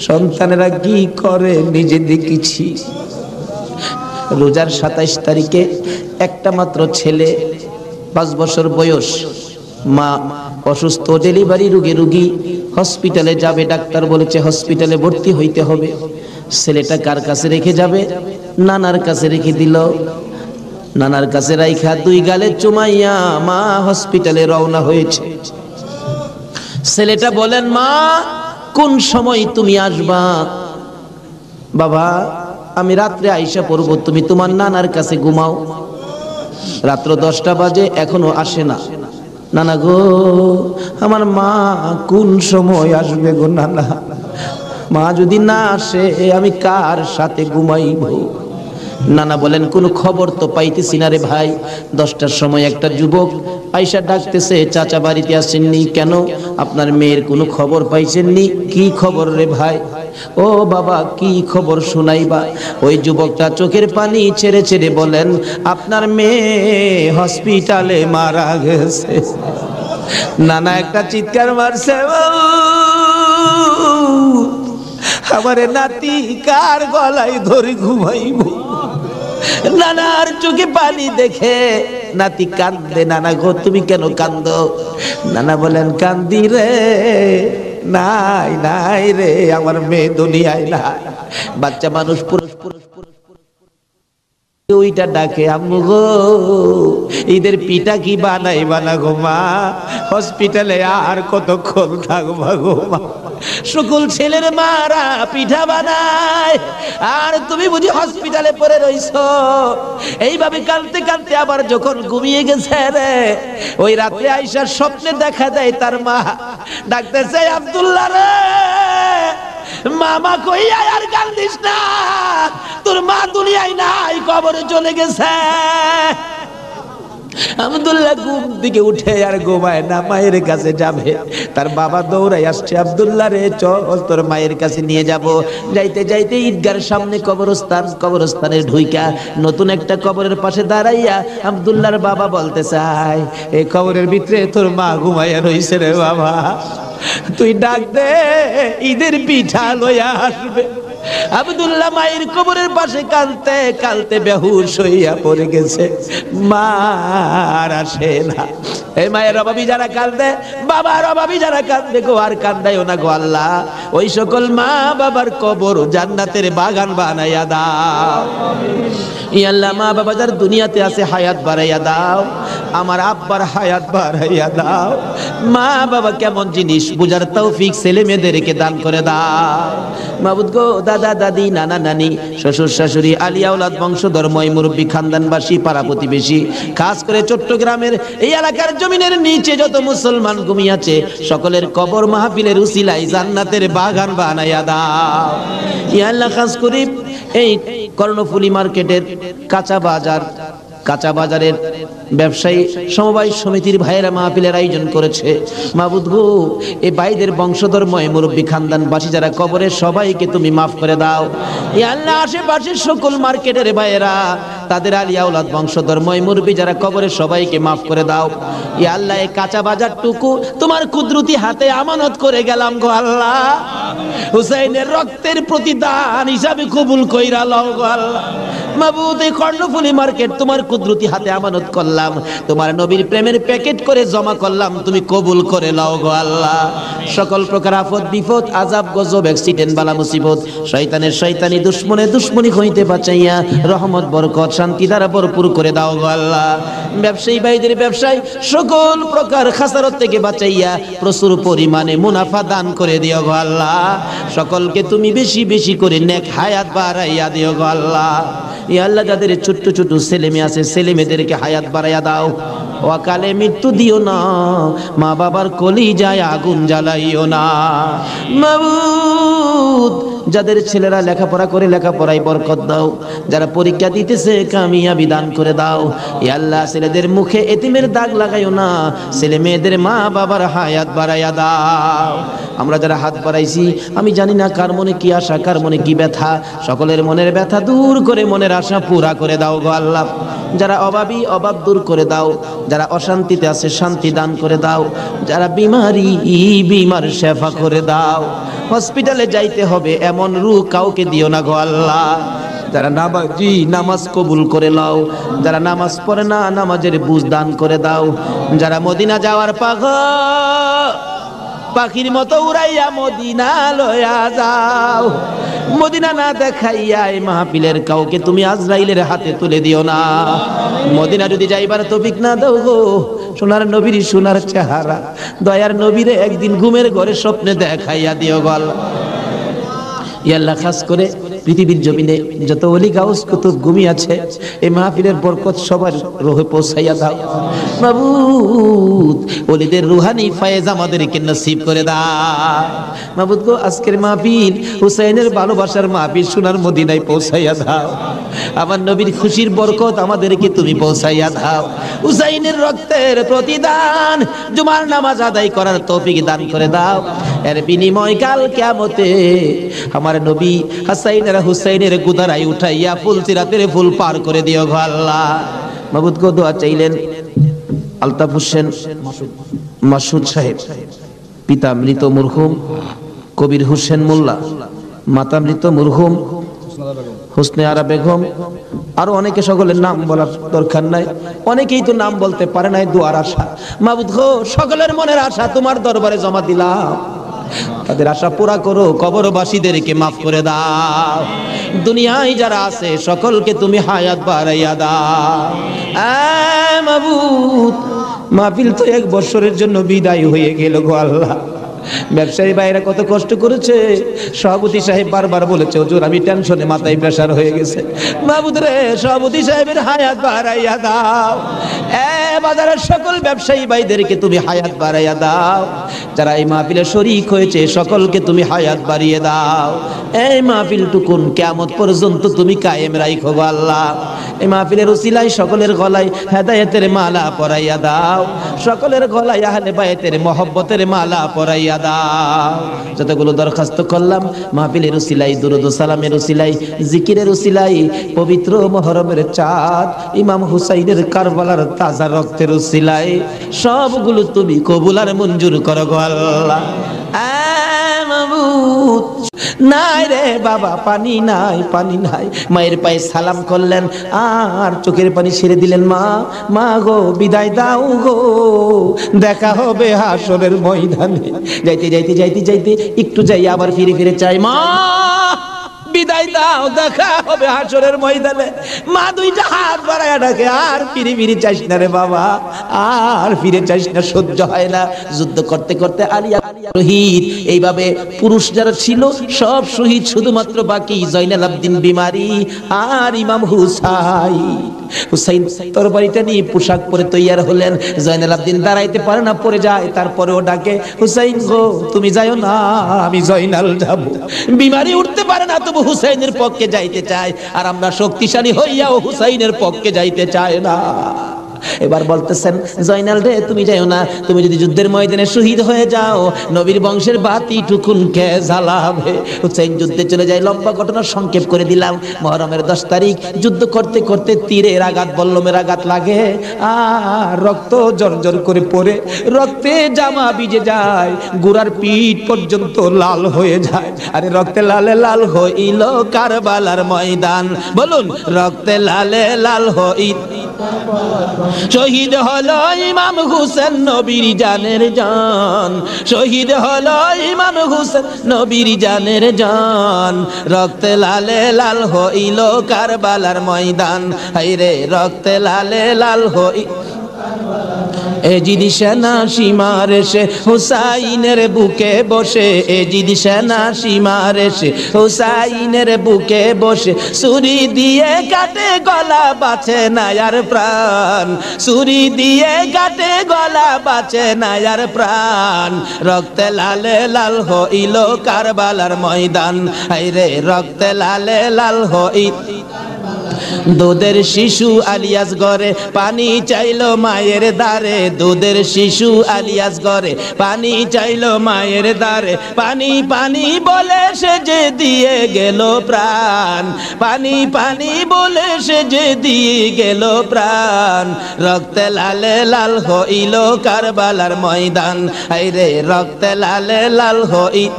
সন্তানেরা কি করে নিজে দেখেছি। রোজার 27 তারিখে একটা মাত্র ছেলে, 5 বছর বয়স, মা অসুস্থ, ডেলিভারি রোগী, হসপিটালে যাবে, ডাক্তার বলেছে হসপিটালে ভর্তি হইতে হবে। ছেলেটা কার কাছে রেখে যাবে? নানার কাছে রেখে দিল। নানার কাছে রাইখা 2 গালে চুমাইয়া মা হসপিটালে রওনা হয়েছে। ছেলেটা বলেন, মা কোন সময় তুমি আসবা? বাবা আমি রাত্রে আইসা পড়ব, তুমি তোমার নানার কাছে ঘুমাও। রাত্র 10টা বাজে, এখনো আসে না। নানা গো, আমার মা কোন সময় আসবে গো নানা? মা যদি না আসে আমি কার সাথে ঘুমাইব? নানা বলেন, কোনো খবর তো পাইতেছি না রে ভাই। 10টার সময় একটা যুবক আইসা ডাকতেছে, চাচা বাড়িতে আসেননি কেন? আপনার মেয়ের কোনো খবর পাইছেননি? কি খবর রে ভাই? ও বাবা কি খবর শোনাইবা? ওই যুবকটা চোখের পানি ছেড়ে ছেড়ে বলেন, আপনার মেয়ে হসপিটালে মারা গেছে। নানা একটা চিৎকার মারছে, আমারে নাতি কার গলায় ধরে ঘুমাইব? নানার চোখে পানি দেখে নাতি কান্দে। নানা গো তুমি কেন কান্দো? নানা বলেন, কান্দি রে, নাই নাই রে, আমার মেয়ে দুনিয়ায় নাই। বাচ্চা মানুষ ওইটা ডাকে, আম্মু গো ঈদের পিঠা কি বানাইবা না গো মা? হসপিটালে আর কতক্ষণ থাকবা গো মা? সকল ছেলের মারা পিঠা বানায়, আর তুমি বুঝি হসপিটালে পড়ে রইছো। এইভাবে কাঁদতে কাঁদতে আবার যখন ঘুমিয়ে গেছে রে, ওই রাত্রে আইসার স্বপ্নে দেখা দেয় তার মা ডাকতেছে, আব্দুল্লাহ রে, মামা কইয়া আর কান্দিস না, তোর মা দুনিয়ায় নাই, কবরে চলে গেছে। আব্দুল্লাহ ঘুম থেকে উঠে আর ঘুমায় না, মায়ের কাছে যাবে। তার বাবা দৌড়াই আসছে, আব্দুল্লাহ রে চল তোর মায়ের কাছে নিয়ে যাব। যাইতে যাইতে ঈদগার সামনে কবরস্থানে ঢুইকা নতুন একটা কবরের পাশে দাঁড়াইয়া আব্দুল্লাহর বাবা বলতে চায়, এই কবরের ভিতরে তোর মা ঘুমাইয়া রইছে রে বাবা, তুই ডাক দে, ঈদের পিঠা লইয়া আসবে। আব্দুল্লাহ মায়ের কবরের পাশে কাঁদতে কাঁদতে বেহুশ হইয়া পড়ে গেছে। মা আর আসে না। এই মায়ের অভাবী যারা কাঁদে, বাবার অভাবী যারা কাঁদবে গো, আর কান্দাইও না গো আল্লাহ। ওই সকল মা বাবার কবর জান্নাতের বাগান বানাইয়া দাও। ইয়া আল্লাহ, মা বাবা যার দুনিয়াতে আছে হায়াত বাড়াইয়া দাও, আমার আব্বার হায়াত বাড়াইয়া দাও। মা বাবা কেমন জিনিস বুঝার তৌফিক ছেলে মেয়েদেরকে দান করে দাও। মাবুদ গো, দাদা দাদি, নানা নানি, শ্বশুর শাশুড়ি, আলিয়া আওলাদ, বংশধর, ময় মুরব্বী, খানদানবাসী, পাড়া প্রতিবেশী, খাস করে চট্টগ্রামের এই এলাকার জমিনের নিচে যত মুসলমান ঘুমিয়ে আছে, সকলের কবর মাহফিলের উসিলায় জান্নাতের বাগান বানাইয়া দাও। ইয়া আল্লাহ, খাস করে এই কর্ণফুলী মার্কেটের কাঁচা বাজারের ব্যবসায়ী সমবায় সমিতির ভাইয়েরা মাহফিলের আয়োজন করেছে। মাবুদ গো, এই ভাইদের বংশধর, ময় মুরব্বী, খানদানবাসী যারা কবরে, সবাইকে তুমি মাফ করে দাও। ইয়া আল্লাহ, আশেপাশের সকল মার্কেটের ভাইয়েরা, তাদের আলিয়া আওলাদ, বংশধর, ময় মুরব্বী যারা কবরে, সবাইকে মাফ করে দাও। ইয়া আল্লাহ, এই কাঁচা বাজারটুকু তোমার কুদরতি হাতে আমানত করে গেলাম গো আল্লাহ। হুসাইনের রক্তের প্রতিদান হিসাবে কবুল কইরা লও গো আল্লাহ। মাবুদ, এই কর্ণফুলী মার্কেট তোমার কুদরতি হাতে আমানত করলাম, তোমার নবীর প্রেমের প্যাকেট করে জমা করলাম, তুমি কবুল করে লও গো আল্লাহ। সকল প্রকার আফত বিপদ, আযাব গজব, অ্যাক্সিডেন্ট, বালা মুসিবত, শয়তানের শয়তানি, দুশমনে দুশমনি হইতে বাঁচাইয়া রহমত বরকত শান্তি দ্বারা ভরপুর করে দাও গো আল্লাহ। ব্যবসায়ী ভাইদের ব্যবসায় সকল প্রকার খাসারত থেকে বাঁচাইয়া প্রচুর পরিমাণে মুনাফা দান করে দিও গো আল্লাহ। সকলকে তুমি বেশি বেশি করে নেক হায়াত বাড়াইয়া দিও গো আল্লাহ। ইয়া আল্লাহ, যাদের ছোট ছোট ছেলে মেয়ে আছে ছেলে মেয়েদেরকে হায়াত বাড়াইয়া দাও, অকালে মৃত্যু দিও না, মা বাবার কলিজায় আগুন জ্বালাইও না মাবুদ। যাদের ছেলেরা লেখাপড়া করে লেখাপড়ায় বরকত দাও, যারা পরীক্ষা দিতেছে কামিয়াবি দান করে দাও। ইয়া আল্লাহ, ছেলেদের মুখে এতিমের দাগ লাগাইও না, ছেলে মেয়েদের মা বাবার হায়াত বাড়াইয়া দাও। আমরা যারা হাত বাড়াইছি আমি জানি না কার মনে কি আশা, কার মনে কি ব্যথা, সকলের মনের ব্যথা দূর করে মনের আশা পুরা করে দাও গো আল্লাহ। যারা অভাবী অভাব দূর করে দাও, যারা অশান্তিতে আছে শান্তি দান করে দাও, যারা বিমারি বিমার শেফা করে দাও। হসপিটালে যাইতে হবে এমন রূহ কাউকে দিও না গো আল্লাহ। যারা নামাজি নামাজ কবুল করে নাও, যারা নামাজ পড়ে না নামাজের বুঝ দান করে দাও। যারা মদিনা যাওয়ার পাখির মতো উড়াইয়া মদিনা লয়া যাও, মদিনা না দেখাইয়া এই মাহফিলের কাউকে তুমি আজরাইলের হাতে তুলে দিও না। মদিনা যদি যাইবার তৌফিক না দাও গো, সোনার নবীর সোনার চেহারা দয়ার নবীরে একদিন ঘুমের ঘরে স্বপ্নে দেখাইয়া দিও গো আল্লাহ। ইয়া আল্লাহ, খাস করে পৃথিবীর জমিনে যত ওলি গাউস কুতুব ঘুমিয়ে আছে এই মাহফিলের বরকত সবার রূহে পৌঁছাইয়া দাও মাবুদ। ওলিদের রুহানি ফায়েজ আমাদেরকে নসিব করে দাও মাবুদ গো। আজকের মাহফিল হুসাইনের ভালোবাসার মাহফিল সোনার মদিনায় পৌঁছাইয়া দাও। আমার নবীর খুশির বরকত আমাদেরকে তুমি পৌঁছাইয়া দাও। হুসাইনের রক্তের প্রতিদান জুমার নামাজ আদায় করার তৌফিক দান করে দাও। এর বিনিময় কাল কিয়ামতে আমার নবী হাসাইনের হুসাইনের গুদারাই উঠাইয়া ফুল সিরাতের ফুল পার করে দিও গো আল্লাহ। মাবুদ গো, দোয়া চাইলেন আলতাফ হোসেন মাসুদ সাহেব, পিতা মৃত মরহুম কবির হোসেন মোল্লা, মাতা মৃত মরহুম হোসনে আরা বেগম, আরো অনেকে, সকলের নাম বলার দরকার নাই, অনেকেই তো নাম বলতে পারে নাই। দোয়ার আশা মাবুদ গো, সকলের মনের আশা তোমার দরবারে জমা দিলাম, তাদের আশা পুরা করো, কবরবাসীদেরকে মাফ করে দাও। দুনিয়ায় যারা আছে সকলকে তুমি হায়াত বাড়াইয়া দাও মাবুদ। মাহফিল তো 1 বছরের জন্য বিদায় হয়ে গেল গো আল্লাহ। ব্যবসায়ী ভাইরা কত কষ্ট করেছে, সভাপতি সাহেব বারবার বলেছে হুজুর আমি টেনশনে মাথায় প্রেসার হয়ে গেছে। মাহবুদ রে, সভাপতি সাহেবের হায়াত বাড়াইয়া দাও। বাজারের সকল ব্যবসায়ী ভাইদেরকে তুমি হায়াত বাড়াইয়া দাও। যারা এই মাহফিলে শরীক হয়েছে সকলকে তুমি হায়াত বাড়িয়ে দাও। এই মাহফিলটুকুন কিয়ামত পর্যন্ত তুমি কায়েম রাখো গো আল্লাহ। এই মাহফিলের উসিলায় সকলের গলায় হেদায়েতের মালা পরাইয়া দাও, সকলের গলায় আহলে বাইতের মহব্বতের মালা পরাইয়া দাও। যতগুলো দরখাস্ত করলাম মাহফিলের উসিলাই, দুরূদ ও সালামের উসিলাই, জিকিরের উসিলাই, পবিত্র মুহররমের চাঁদ ইমাম হুসাইনের কারবালার তাজা রক্তের উসিলাই সবগুলো তুমি কবুল আর মঞ্জুর করো গো আল্লাহ। মাবুদ, নাই রে বাবা, পানি নাই, পানি নাই। মায়ের পায়ে সালাম করলেন আর চোখের পানি ছেড়ে দিলেন। মা, মা গো, বিদায় দাও গো, দেখা হবে হাসরের ময়দানে। যাইতে যাইতে যাইতে যাইতে একটু যাই আবার ফিরে ফিরে চাই, মা বিদায় দাও, দেখা হবে হাসরের ময়দানে। মা দুইটা হাত বাড়ায় ডাকে, আর ফিরে ফিরে চাইস না রে বাবা, আর ফিরে চাইস না, সহ্য হয় না। যুদ্ধ করতে করতে আলিয়া শহীদ। এইভাবে পুরুষ যারা ছিল সব শহীদ, শুধুমাত্র বাকি জয়নাল আবদিন বিমারি আর ইমাম হুসাইন তরবারিটা নিয়ে পোশাক পরে তৈয়ার হলেন। জয়নাল আবদিন দাঁড়াইতে পারে না, পড়ে যায়, তারপরেও ডাকে হুসাইন গো তুমি যাইও না, আমি জয়নাল যাব। বিমারি উঠতে পারে না, তবু হুসাইনের পক্ষে যাইতে চায়, আর আমরা শক্তিশালী হইয়াও হুসাইনের পক্ষে যাইতে চায় না। এবার বলতেছেন জয়নাল রে তুমি যাইও না, তুমি যদি যুদ্ধের ময়দানে শহীদ হয়ে যাও নবীর বংশের বাতি টুকুন কে জ্বালাবে। হুসাইন যুদ্ধে চলে যায়। লম্বা ঘটনা সংক্ষেপ করে দিলাম। মুহররমের 10 তারিখ যুদ্ধ করতে করতে তীরের আঘাত, বল্লমের আঘাত লাগে আর রক্ত জর্জর করে পড়ে, রক্তে জামা ভিজে যায়, গোড়ার পিঠ পর্যন্ত লাল হয়ে যায়। আরে রক্তে লালে লাল হইল কারবালার ময়দান, বলুন রক্তে লালে লাল হইল শহীদ হলো ইমাম হুসেন নবীর জানের জান, শহীদ হলো ইমাম হুসেন নবীর জানের জান। রক্তে লালে লাল হইল কারবালার ময়দান, হায়রে রক্তে লালে লাল হই এজিদ সেনা সীমার এসে হুসাইনের বুকে বসে, এজিদ সেনা সীমার এসে হুসাইনের বুকে বসে। ছুরি দিয়ে কাটে গলা বাঁচে না আর প্রাণ, ছুরি দিয়ে কাটে গলা বাঁচে না আর প্রাণ। রক্তে লালে লাল হইল কারবালার ময়দান, হায়রে রক্তে লালে লাল হইল। দুধের শিশু আলিয়াস ঘরে পানি চাইলো মায়ের দ্বারে, দুধের শিশু আলিয়াস ঘরে পানি চাইলো মায়ের দ্বারে। পানি পানি বলে সে যে দিয়ে গেল প্রাণ, পানি পানি বলে সে যে দিয়ে গেল প্রাণ। রক্তে লালে লাল হইল কারবালার ময়দান, হায়রে রক্তে লালে লাল হইল।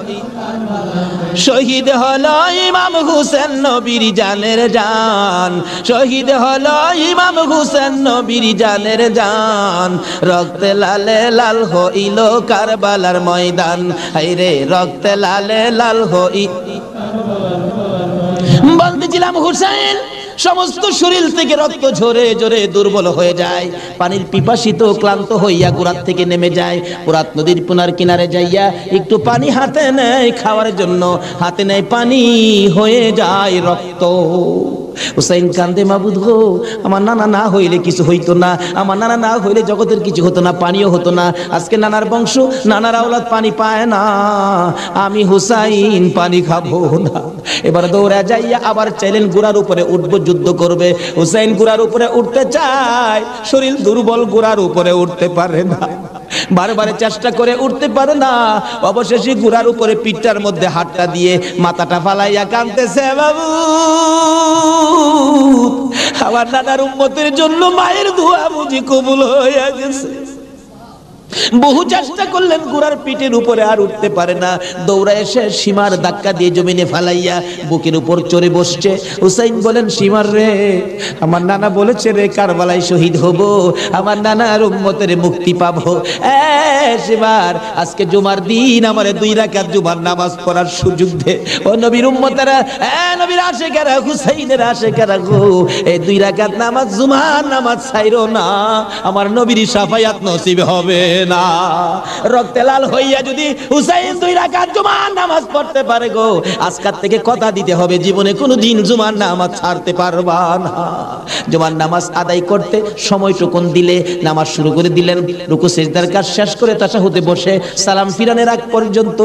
শহীদ হলো ইমাম হুসেন নবীর জানের জান, শহীদ হলো ইমাম হুসেন নবীর জানের জান। রক্তে লালে লাল হইল কারবালার ময়দান, হায়রে রক্তে লালে লাল হই। বলতেছিলাম হুসেন সমস্ত শরীর থেকে রক্ত ঝরে ঝরে দুর্বল হয়ে যায়, পানির পিপাসিত ক্লান্ত হইয়া গুড়াত থেকে নেমে যায়। পুরাত নদীর পুনার কিনারে যাইয়া একটু পানি হাতে নেয় খাওয়ার জন্য, হাতে নেয় পানি হয়ে যায় রক্ত। হুসাইন কান্দে, মাবুদ গো আমার নানা না হইলে কিছু হইতো না, আমার নানা না হইলে জগতের কিছু হতো না, পানিও হতো না। আজকে নানার বংশ নানার আওলাদ পানি পায় না, আমি হুসাইন পানি খাবো না। এবার দৌড়া যাইয়া আবার চাইলেন গুড়ার উপরে উঠবো, যুদ্ধ করবে। হুসাইন গুড়ার উপরে উঠতে চায়, শরীর দুর্বল, গুড়ার উপরে উঠতে পারে না, বারবার চেষ্টা করে উঠতে পারে না। অবশেষে গুড়ার উপরে পিঠটার মধ্যে হাতটা দিয়ে মাথাটা ফালাইয়া কাঁদতেছে, বাবু আমার নানার উম্মতের জন্য মায়ের দোয়া বুঝি কবুল হয়ে গেছে। বহু চেষ্টা করলেন, গুড়ার পিঠের উপরে আর উঠতে পারে না। দৌড়া এসে সীমার ধাক্কা দিয়ে জমিনে ফালাইয়া বুকের উপর চড়ে বসছে। হুসাইন বলেন, সীমার রে আমার নানা বলেছে রে কারবালায় শহীদ হব, আমার নানার উম্মতের মুক্তি পাবো। সীমার আজকে জুমার দিন আমারে 2 রাকাত জুমার নামাজ পড়ার সুযোগ দে। ও নবীর উম্মতেরা, নবীর আশিকেরা, হুসাইনের আশিকেরা গো, এই 2 রাকাত নামাজ জুমার নামাজ ছাইরো না, আমার নবীর শাফায়াত নসিব হবে না। রক্তে লাল হইয়া যদি হুসাইন 2 রাকাত জুমার নামাজ পড়তে পারে গো, আজকাল থেকে কথা দিতে হবে জীবনে কোনোদিন জুমার নামাজ ছাড়তে পারবা না। জুমার নামাজ আদায় করতে সময়টুকুন দিলে নামাজ শুরু করে দিলেন। রুকু সিজদার কাজ শেষ করে তাশাহুদে বসে সালাম ফিরানের আগ পর্যন্ত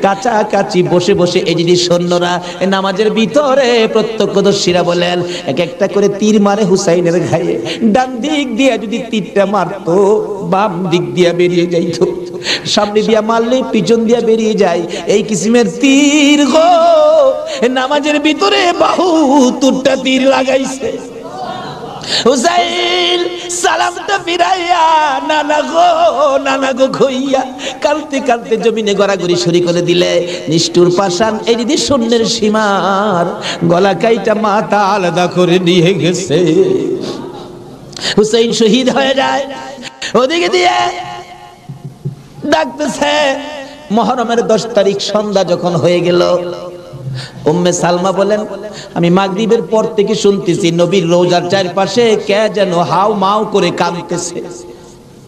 কাছাকাছি বসে বসে এজিদি সৈন্যরা নামাজের ভিতরে প্রত্যক্ষদর্শীরা বলেন এক একটা করে তীর মারে হুসাইনের গায়ে। ডান দিক দিয়ে যদি তীরটা মারতো, বাম দিক দিয়া বেরিয়ে যাইতো, সামনে দিয়া মারলে পিছন দিয়া বেরিয়ে যায়। এই কিসিমের তীর গো, নামাজের ভিতরে বাহুতুরটা তীর লাগাইছে। হুসাইন সালামটা ফিরাইয়া নানা গো কইয়া কালতে কালতে জমিনে গড়াগড়ি শুরু করে দিলে। নিষ্ঠুর পাষাণ এদিকে সৈন্যের সীমার গলা কাইটা মাথা আলাদা করে নিয়ে গেছে। হুসাইন শহীদ হয়ে যায়। ওদিকে দিয়ে ডাকতেছে। মুহররমের 10 তারিখ সন্ধ্যা যখন হয়ে গেল, উম্মে সালমা বলেন আমি মাগরিবের পর থেকে শুনতেছি নবীর রওজার চারপাশে কে যেন হাউ মাউ করে কাঁদতেছে।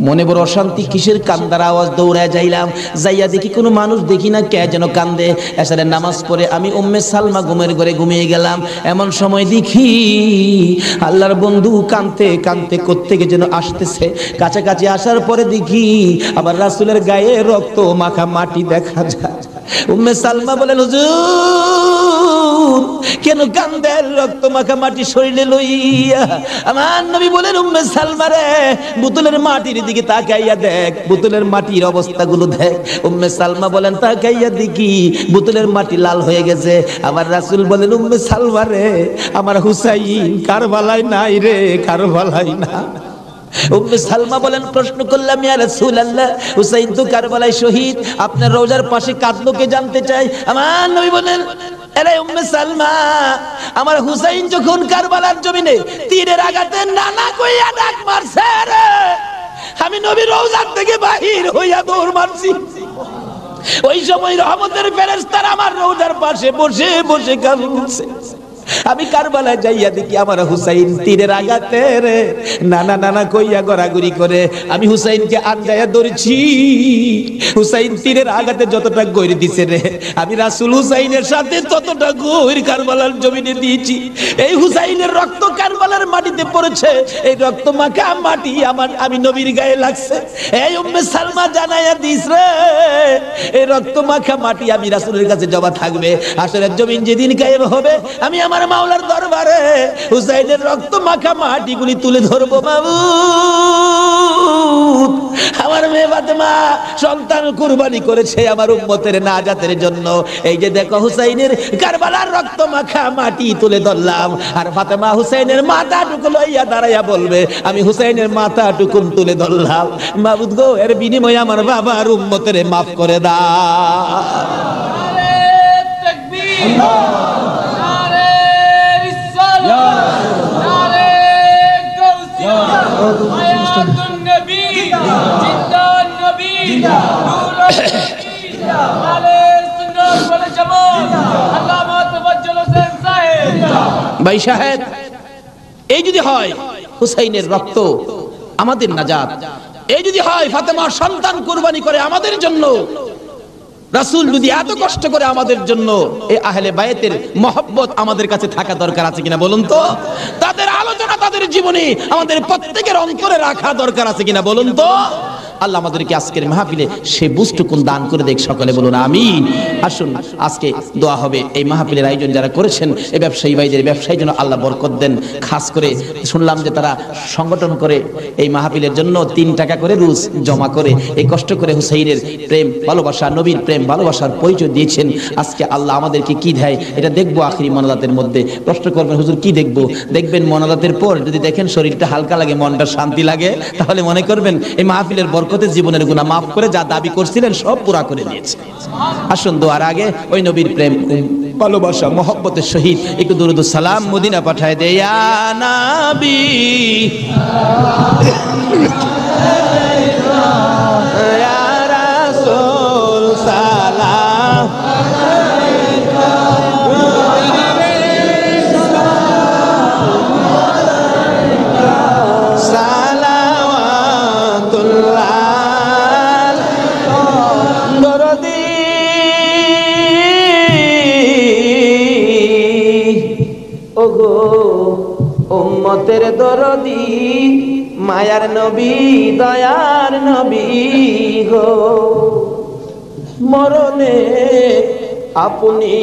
মনে বড় অশান্তি, কিসের কান্দার আওয়াজ। দৌড়ায় যাইলাম, যাইয়া দেখি কোনো মানুষ দেখি না, কে যেন কান্দে। এসারে নামাজ পড়ে আমি উম্মে সালমা ঘুমের ঘরে ঘুমিয়ে গেলাম। এমন সময় দেখি আল্লাহর বন্ধু কাঁদতে কাঁদতে কোত্থেকে যেন আসতেছে। কাছাকাছি আসার পরে দেখি আবার রাসূলের গায়ে রক্ত মাখা মাটি দেখা যায়। উম্মে সালমা বলেন হুজুর কেন কান্দেন রক্ত মাখা মাটি শরীরে লইয়া? আমার নবী বলেন উম্মে সালমা রে বোতলের মাটির দিকে তাকাইয়া দেখ, বোতলের মাটির অবস্থাগুলো দেখ। উম্মে সালমা বলেন তাকাইয়া দেখি বোতলের মাটি লাল হয়ে গেছে। আবার রাসূল বলেন উম্মে সালমা রে আমার হুসাইন কারবালায় নাই রে, কারবালায় না। উম্মে সালমা বলেন প্রশ্ন করলাম ইয়া রাসূলুল্লাহ হুসাইন তো কারবালায় শহীদ, আপনার রওজার পাশে কাঁদলো কে জানতে চাই। আমার নবী বলেন আরে উম্মে সালমা, আমার হুসাইন যখন কারবালার জমিনে তীরের আঘাতে নানা কইয়া ডাক মারছে রে, আমি নবীর রওজা থেকে বাহির হইয়া দৌড় মারছি। ওই সময় রহমতের ফেরেশতারা আমার রওজার পাশে বসে বসে কাঁদছে। আমি কারবালায় যাইয়া দেখি আমার হুসাইন তীরের আঘাতে রে নানা নানা কইয়া গড়াগড়ি করে। আমি হুসাইনকে আনজায়া ধরেছি। হুসাইন তীরের আঘাতে যতটা গইরে দিছে রে, আমি রাসূল হুসাইনের সাথে ততটা গইর কারবালার জমিনে দিয়েছি। এই হুসাইনের রক্ত কারবালার মাটিতে পড়েছে, এই রক্ত মাখা মাটি আমি নবীর গায়ে লাগছে। এই উম্মে সালমা জানাইয়া দিস রে, এই রক্ত মাখা মাটি আমি রাসূলের কাছে জমা থাকবে। হাসরের জমিন যেদিন কায়েম হবে, আমি আমার মাওলার দরবারে হুসাইনের রক্ত মাখা মাটিগুলি তুলে ধরবো। মাবুদ, আমার মেয়ে ফাতেমা সন্তান কুরবানি করেছে আমার উম্মতের নাজাতের জন্য। এই যে দেখো হুসাইনের কারবালার রক্ত মাখা মাটি তুলে ধরলাম, আর ফাতেমা হুসাইনের মাথাটুকু লইয়া দাঁড়াইয়া বলবে আমি হুসাইনের মাথাটুকু তুলে ধরলাম। মাবুদ গো, এর বিনিময়ে আমার বাবার উম্মতের মাফ করে দাও। ভাই সাহেব, এই যদি হয় হুসাইনের রক্ত আমাদের নাজাত, এই যদি হয় ফাতেমার সন্তান কুরবানি করে আমাদের জন্য, রাসূল যদি এত কষ্ট করে আমাদের জন্য, এই আহলে বায়াতের মহব্বত আমাদের কাছে থাকা দরকার আছে কিনা বলুন তো? তাদের আলোচনা তাদের জীবনে আমাদের প্রত্যেকের অন্তরে রাখা দরকার আছে কিনা বলুন তো? আল্লাহ আমাদেরকে আজকের মাহফিলে সে বুঝটুকুন দান করে দেখ, সকলে বলুন আমিন। আসুন আজকে দোয়া হবে। এই মাহফিলের আয়োজন যারা করেছেন, এই ব্যবসায়ী ভাইদের ব্যবসায়ীর জন্য আল্লাহ বরকত দেন। খাস করে শুনলাম যে তারা সংগঠন করে এই মাহফিলের জন্য 3 টাকা করে রোজ জমা করে এই কষ্ট করে হুসাইনের প্রেম ভালোবাসা, নবীর প্রেম ভালোবাসার পরিচয় দিয়েছেন। আজকে আল্লাহ আমাদেরকে কি দেয় এটা দেখবো আখিরি মোনাজাতের মধ্যে। প্রশ্ন করবেন হুজুর কি দেখবো? দেখবেন মোনাজাতের পর যদি দেখেন শরীরটা হালকা লাগে, মনটা শান্তি লাগে, তাহলে মনে করবেন এই মাহফিলের বরকতে জীবনের গুনাহ মাফ করে যা দাবি করছিলেন সব পুরা করে দিয়েছে। আসুন দোয়ার আগে ওই নবীর প্রেম ভালোবাসা মহব্বতের সহিত একটু দুরূদ ও সালাম মদিনা পাঠায় দে। ইয়া নবী ইয়া রাসূল সালাম উম্মতের দরদি মায়ার নবী দয়ার নবী গো, মরণে আপনি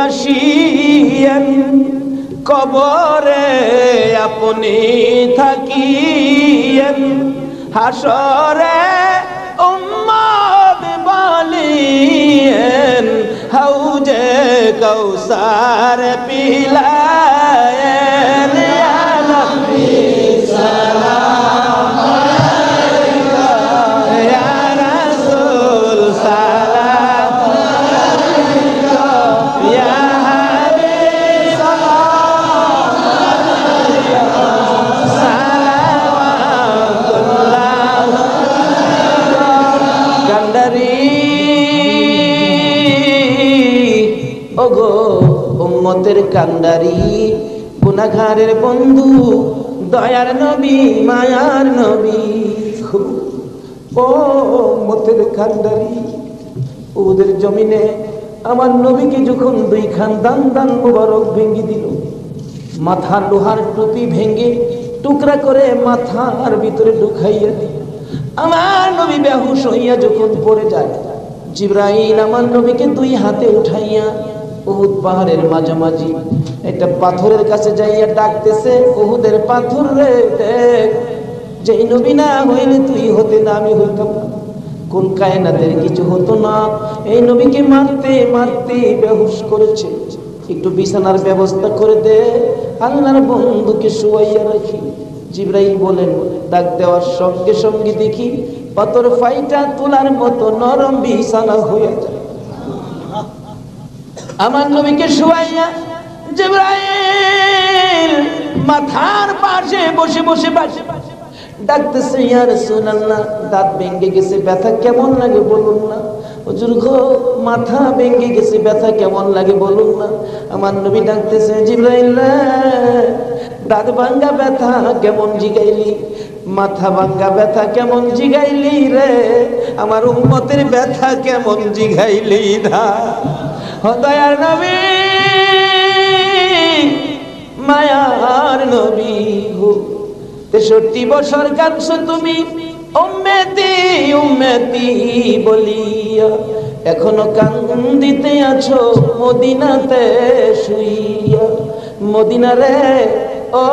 আসিয়েন, কবরে আপনি থাকিয়েন, হাসরে উম্মত বলিয়েন, হাউজে কাউসার পিলায়েন। ইয়া নবী সালাম আলাইকা, ইয়া রাসূল সালাম আলাইকা, ইয়া হাবিব সালাম আলাইকা, সালাওয়াতুল্লাহ কান্ডারি। ওগো উম্মতের কান্ডারি, গুনাহগারের বন্ধু, দয়ার নবী মায়ার নবী। ও উম্মতের কান্ডারি, ওদের জমিনে আমার নবীকে যখন 2 খান দান দান মুবারক ভেঙে দিল, মাথা লোহার টুপি ভেঙে টুকরা করে মাথার ভিতরে ঢুকাইয়া দিল, আমার নবী বেহুশ হইয়া যখন পড়ে যায়, জিবরাইল আমার নবীকে 2 হাতে উঠাইয়া উহুদ পাহাড়ের মাঝামাঝি একটা পাথরের কাছে যাইয়া ডাকতেছে, উহুদের পাথর রে দেখ, যেই নবী না হইলে তুই হতে না আমি হইতাম না, কোন কায়নাতের কিছু হতো না, এই নবীকে মারতে মারতে বেহুশ করেছে, একটু বিছানার ব্যবস্থা করে দে, আল্লাহর বন্ধুকে শুয়াইয়া রাখি। জিবরাইল বলেন, ডাক দেওয়ার সঙ্গে সঙ্গে দেখি পাথর ফাইটা তোলার মতো নরম বিছানা হয়ে যায়। আমার নবীকে শুয়াইয়া জিবরাইল মাথার পাশে বসে বসে ডাকতেছে, ইয়া রাসূলুল্লাহ, দাঁত ভেঙে গেছে, ব্যথা কেমন লাগে বলুন না। হুজুর গো, মাথা ভেঙে গেছে, ব্যথা কেমন লাগে বলুন না। আমার নবী ডাকতেছে, জিবরাইল রে, দাঁত ভাঙ্গা ব্যথা কেমন জিগাইলি, মাথা ভাঙ্গা ব্যথা কেমন জিগাইলি রে, আমার উম্মতের ব্যথা কেমন জিগাইলি না। ও দয়ার নবী, মায়ার নবী গো, 63 বছর কাঁদছো তুমি উম্মতি উম্মতি বলিয়া, এখনো কান্দিতে আছো মদিনাতে শুইয়া। মদিনা রে, ও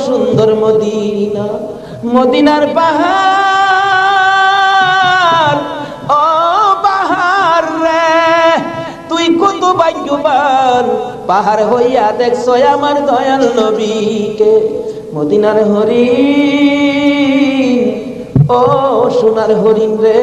সুন্দর মদিনা, মদিনার পাহাড়, ও পাহাড় রে, তুই কত ভাগ্যবান, পাহাড় হইয়া দেখছো আমার দয়াল নবীকে। মদিনার হরিণ, ও সোনার হরিণ রে,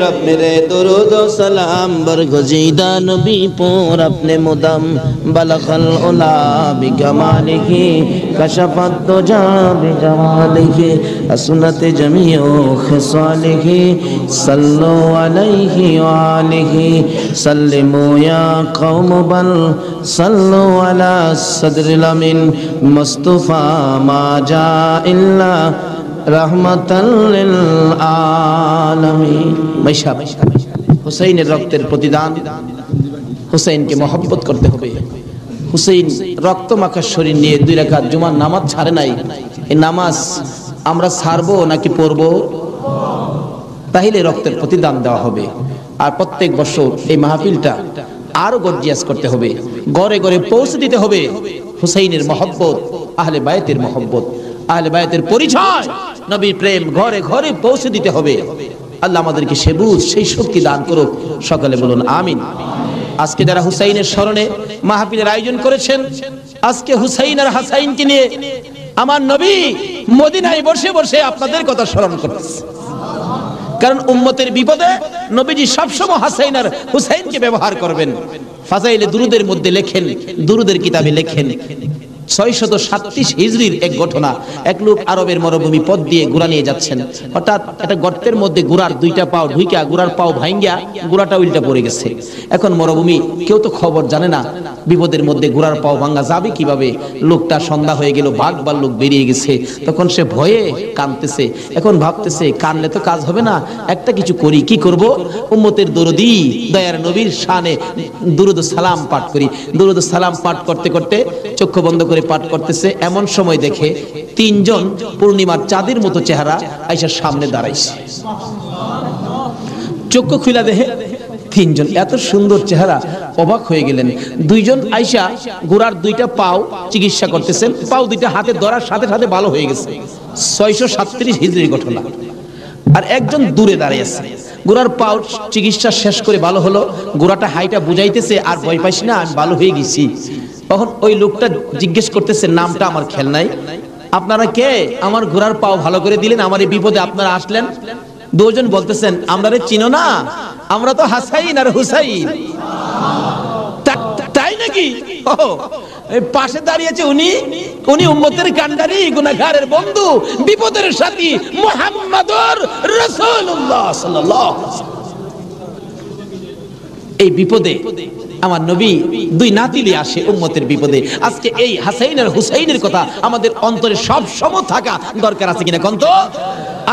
रब मेरे दुरूद व सलाम बरगुज़ीदा नबी पर अपने मुदम बलगल उला बिकमालिही कशफत दुजा बिजमालिही हसनत जमीउ खिसालिही सल्लु अलैहि व आलिही सल्लिमू या कौम बल सल्लु अला सदरिल अमीन मुस्तफा मा जा इल्ला रहमतल लिल आलमीन। মাইশাব, হুসাইনের রক্তের প্রতিদান, হুসাইনকে মহব্বত করতে হবে। হুসাইন রক্ত মাখা শরীর নিয়ে 2 রাকাত জুমার নামাজ ছাড়ে নাই। এই নামাজ আমরা ছাড়বো নাকি পড়বো? তাহলে রক্তের প্রতিদান দেওয়া হবে। আর প্রত্যেক বছর এই মাহফিলটা আরো গর্জিয়াস করতে হবে, ঘরে ঘরে পৌঁছে দিতে হবে হুসাইনের মহব্বত, আহলে বায়তের মহব্বত, আহলে বায়তের পরিচয়, নবীর প্রেম ঘরে ঘরে পৌঁছে দিতে হবে। আল্লাহ আমাদেরকে সে বুঝ, সেই শক্তি দান করুক। সকলে বলুন আমিন। আজকে যারা হুসাইনের স্মরণে মাহফিলের আয়োজন করেছেন, আজকে হুসাইন আর হাসাইনকে নিয়ে আমার নবী মদিনায় বসে বসে আপনাদের কথা স্মরণ করতেছে। কারণ উম্মতের বিপদে নবীজি সবসময় হাসাইন আর হুসাইনকে ব্যবহার করবেন। ফাজাইলে দুরুদের মধ্যে লেখেন, দুরুদের কিতাবে লেখেন, 637 হিজরির এক ঘটনা। এক লোক আরবের মরুভূমি পথ দিয়ে গুড়া নিয়ে যাচ্ছেন, হঠাৎ একটা গর্তের মধ্যে গুড়ার 2টা পাও ঢুইকা গুড়ার পাও ভাঙ্গিয়া গুড়াটা উল্টা পড়ে গেছে। এখন মরুভূমি, কেউ তো খবর জানে না, বিপদের মধ্যে গুড়ার পাও ভাঙ্গা যাবে কিভাবে। লোকটা সন্ধ্যা হয়ে গেল, বাঘ ভাল্লুক বেরিয়ে গেছে। তখন সে ভয়ে কাঁদতেছে। এখন ভাবতেছে কানলে তো কাজ হবে না, একটা কিছু করি। কি করব? উম্মতের দরদি দয়ার নবীর শানে দুরুদ সালাম পাঠ করি। দুরুদ সালাম পাঠ করতে করতে চক্ষু বন্ধ করে পাঠ করতেছে। এমন সময় দেখে 3 জন পূর্ণিমার চাঁদের মতো চেহারা আয়েশার সামনে দাঁড়াইছে। চক্ষু খুলে দেখে 3 জন এত সুন্দর চেহারা, অবাক হয়ে গেলেন। 2 জন আয়েশা গোড়ার 2টা পাও চিকিৎসা করতেছেন, পাও 2টা হাতে ধরার সাথে সাথে ভালো হয়ে গেছে। 637 হিজরির ঘটনা। আর একজন দূরে দাঁড়িয়ে আছে, গোড়ার পাও চিকিৎসা শেষ করে ভালো হলো, গোড়াটা হাইটা বুঝাইতেছে, আর ভয় পাইস না, আমি ভালো হয়ে গেছি। তখন ওই লোকটা জিজ্ঞেস করতেছে, নামটা আমার খেয়াল নাই, আপনারা কে? আমার ঘোড়ার পাও ভালো করে দিলেন, আমার এই বিপদে আপনারা আসলেন। 2 জন বলতেছেন, আমরা চিনো না, আমরা তো হাসাইন আর হুসাইন। তাই নাকি? ও পাশে দাঁড়িয়েছে উনি উম্মতের কান্ডারি, গুনাহগারের বন্ধু, বিপদের সাথী মুহাম্মদুর রাসূলুল্লাহ সাল্লাল্লাহু আলাইহি ওয়াসাল্লাম। এই বিপদে আমার নবী 2 নাতিলি আসে উম্মতের বিপদে। আজকে এই হাসাইন আর হুসাইনের কথা আমাদের অন্তরে সব সময় থাকা দরকার আছে কিনা কোন তো?